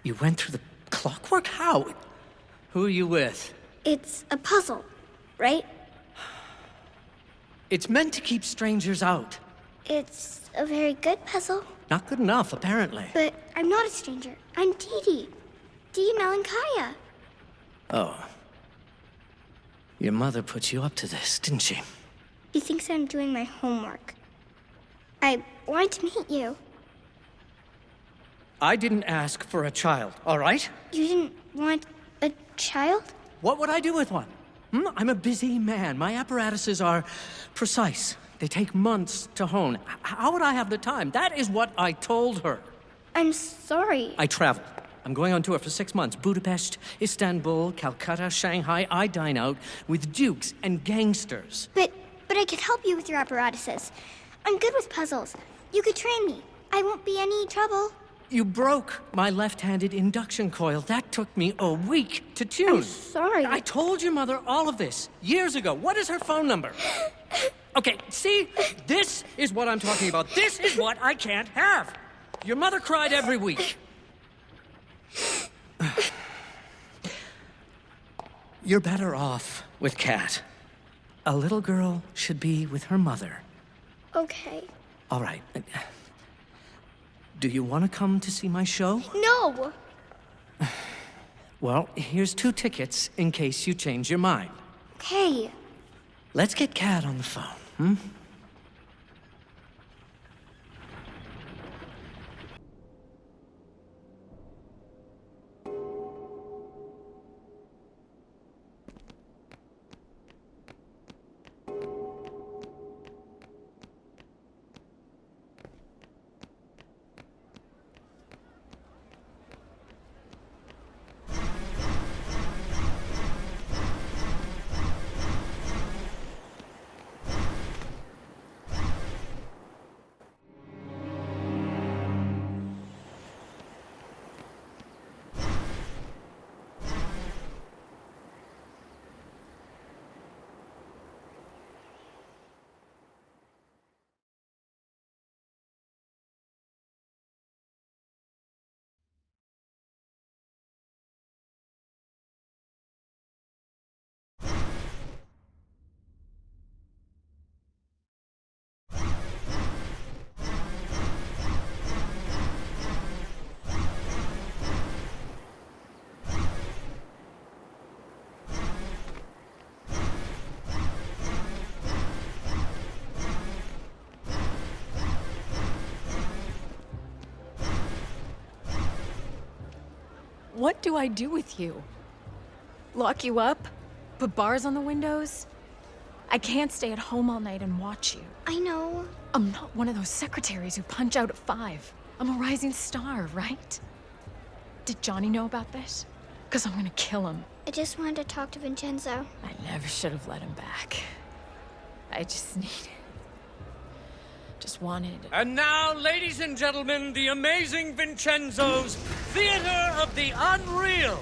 You went through the clockwork? How? Who are you with? It's a puzzle, right? It's meant to keep strangers out. It's a very good puzzle. Not good enough, apparently. But I'm not a stranger. I'm Dee Dee. Dee Melankaya. Oh. Your mother put you up to this, didn't she? She thinks I'm doing my homework. I wanted to meet you. I didn't ask for a child, all right? You didn't want a child? What would I do with one? I'm a busy man. My apparatuses are precise. They take months to hone. How would I have the time? That is what I told her. I'm sorry. I travel. I'm going on tour for 6 months. Budapest, Istanbul, Calcutta, Shanghai. I dine out with dukes and gangsters. But I could help you with your apparatuses. I'm good with puzzles. You could train me. I won't be any trouble. You broke my left-handed induction coil. That took me a week to tune. I'm sorry. I told your mother all of this years ago. What is her phone number? Okay, see? This is what I'm talking about. This is what I can't have. Your mother cried every week. You're better off with Kat. A little girl should be with her mother. Okay. All right. Do you want to come to see my show? No! Well, here's 2 tickets in case you change your mind. Okay. Let's get Kat on the phone, What do I do with you? Lock you up? Put bars on the windows? I can't stay at home all night and watch you. I know. I'm not one of those secretaries who punch out at 5. I'm a rising star, right? Did Johnny know about this? Because I'm gonna kill him. I just wanted to talk to Vincenzo. I never should have let him back. I just wanted... And now, ladies and gentlemen, the amazing Vincenzo's Theater of the Unreal.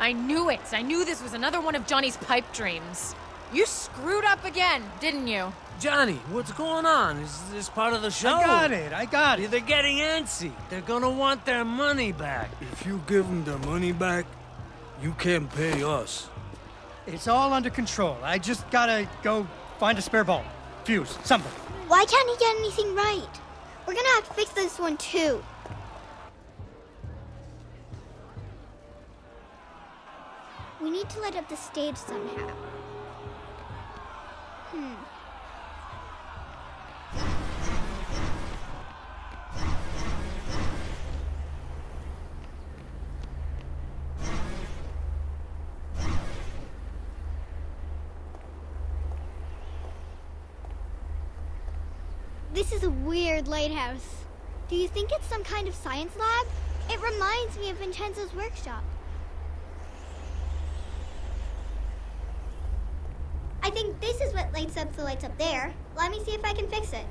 I knew it! I knew this was another one of Johnny's pipe dreams. You screwed up again, didn't you? Johnny, what's going on? Is this part of the show? I got it. They're getting antsy. They're gonna want their money back. If you give them their money back, you can't pay us. It's all under control. I just gotta go find a spare bulb, fuse, something. Why can't he get anything right? We're gonna have to fix this one too. We need to light up the stage somehow. This is a weird lighthouse. Do you think it's some kind of science lab? It reminds me of Vincenzo's workshop. I think this is what lights up the lights up there. Let me see if I can fix it.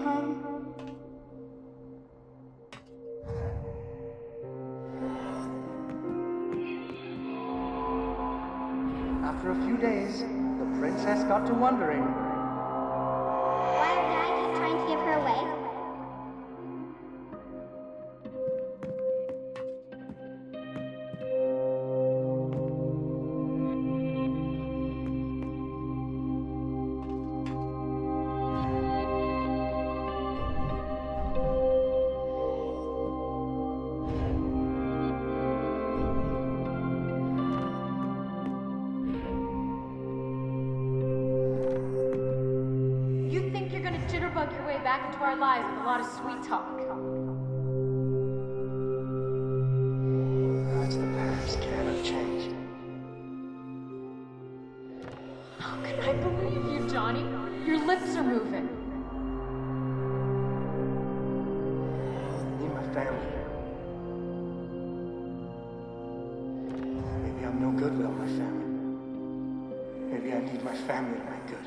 home. After a few days, the princess got to wondering. Why would I keep trying to give her away? You think you're gonna jitterbug your way back into our lives with a lot of sweet talk. That's the past. Can't change. How can I believe you, Johnny? Your lips are moving. I need my family. Maybe I'm no good without my family. Maybe I need my family to make good.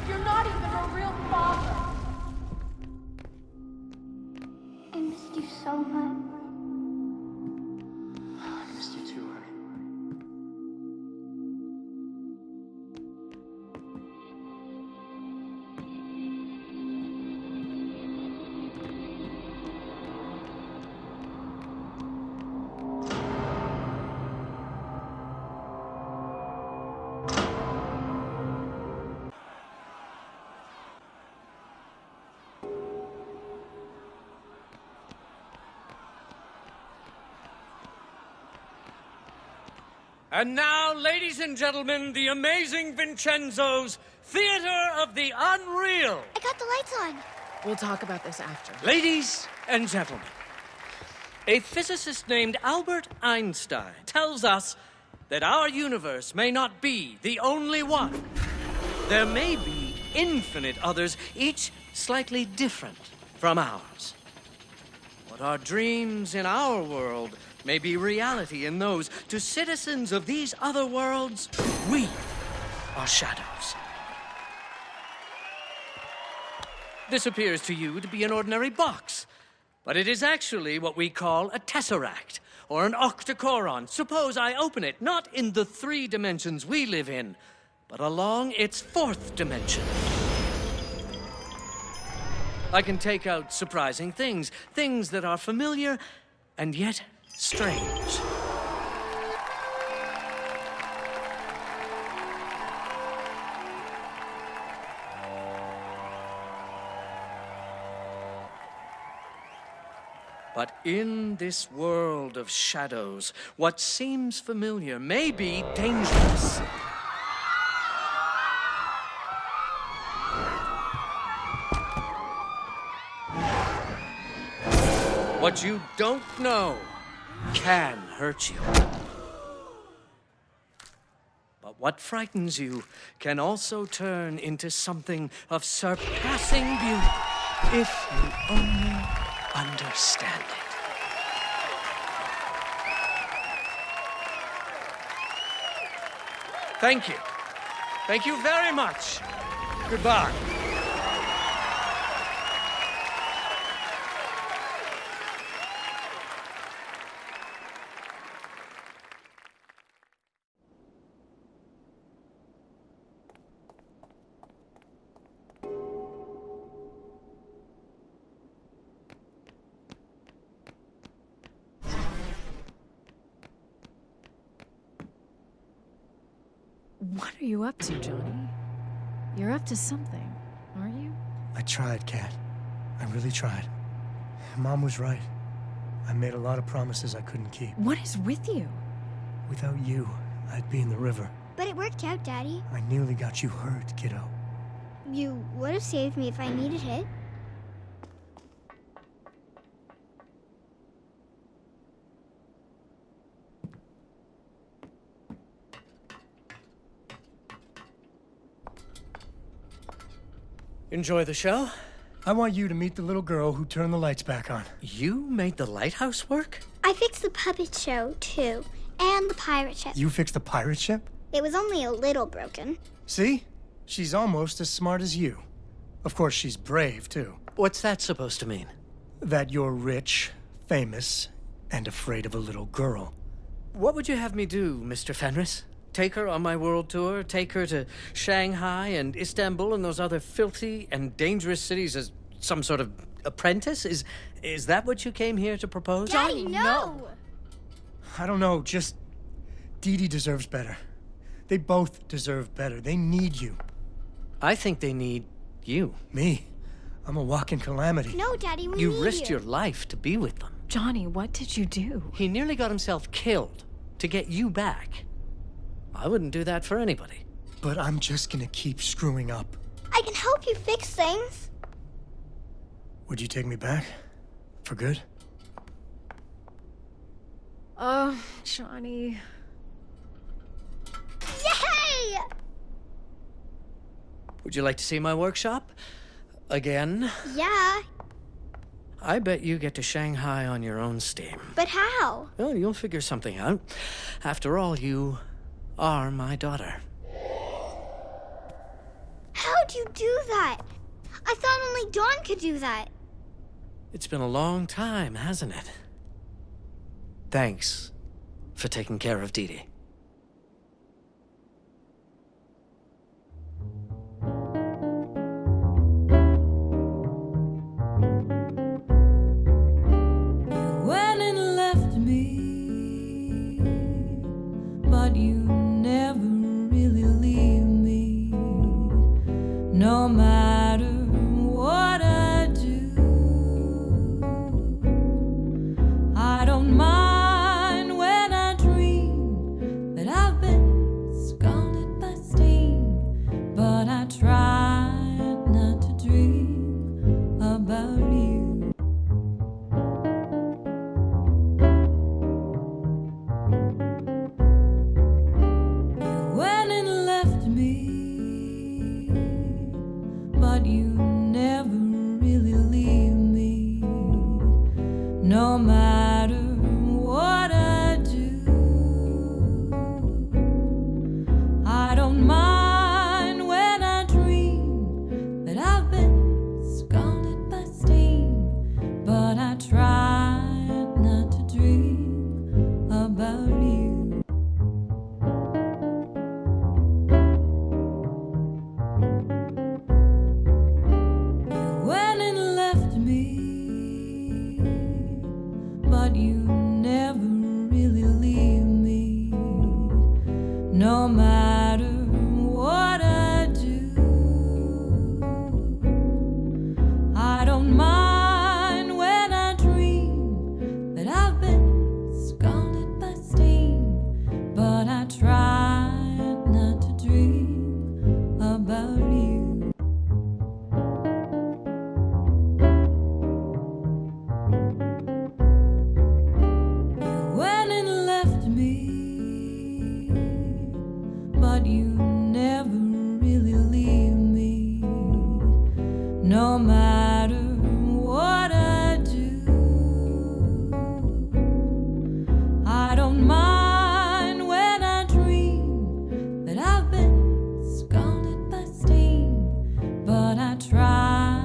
You're not even a real father. I missed you so much. I missed you too, honey. And now, ladies and gentlemen, the amazing Vincenzo's Theater of the Unreal. I got the lights on. We'll talk about this after. Ladies and gentlemen, a physicist named Albert Einstein tells us that our universe may not be the only one. There may be infinite others, each slightly different from ours. What are dreams in our world may be reality in those. To citizens of these other worlds, we are shadows. This appears to you to be an ordinary box, but it is actually what we call a tesseract, or an octocoron. Suppose I open it, not in the 3 dimensions we live in, but along its 4th dimension. I can take out surprising things, things that are familiar and yet strange. But in this world of shadows, what seems familiar may be dangerous. What you don't know can hurt you. But what frightens you can also turn into something of surpassing beauty if you only understand it. Thank you. Thank you very much. Goodbye. What are you up to, Johnny? You're up to something, aren't you? I tried, Kat. I really tried. Mom was right. I made a lot of promises I couldn't keep. What is with you? Without you, I'd be in the river. But it worked out, Daddy. I nearly got you hurt, kiddo. You would have saved me if I needed it. Enjoy the show? I want you to meet the little girl who turned the lights back on. You made the lighthouse work? I fixed the puppet show, too. And the pirate ship. You fixed the pirate ship? It was only a little broken. See? She's almost as smart as you. Of course, she's brave, too. What's that supposed to mean? That you're rich, famous, and afraid of a little girl. What would you have me do, Mr. Fenris? Take her on my world tour? Take her to Shanghai and Istanbul and those other filthy and dangerous cities as some sort of apprentice? Is that what you came here to propose? Daddy, no! I don't know, just... Dee Dee deserves better. They both deserve better. They need you. I think they need you. Me? I'm a walking calamity. No, Daddy, we You need risked you. your life to be with them. Johnny, what did you do? He nearly got himself killed to get you back. I wouldn't do that for anybody. But I'm just gonna keep screwing up. I can help you fix things. Would you take me back? For good? Oh, Johnny. Yay! Would you like to see my workshop? Again? Yeah, I bet you get to Shanghai on your own steam. but how? Well, you'll figure something out. After all, you are my daughter. How'd you do that? I thought only Dawn could do that. It's been a long time, hasn't it? Thanks for taking care of Dee Dee. You went and left me, but you never really leave me. No matter what I do, I don't mind when I dream that I've been scalded by steam, but I try not to dream about you. You went and left me, but you never really leave me. No matter what I do, I don't mind when I dream that I've been scalded by steam, but I try not to dream about you. You went and left me, but you never really leave me. No matter what I do, I don't mind when I dream that I've been scalded by steam, but I try not to dream about you. You went and left me, but you never really leave me. No matter what I do, I don't mind when I dream that I've been scalded by steam, but I try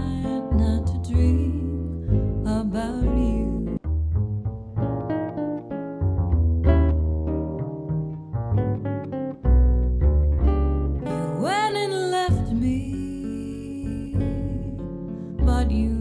not to dream about you. You went and left me, but you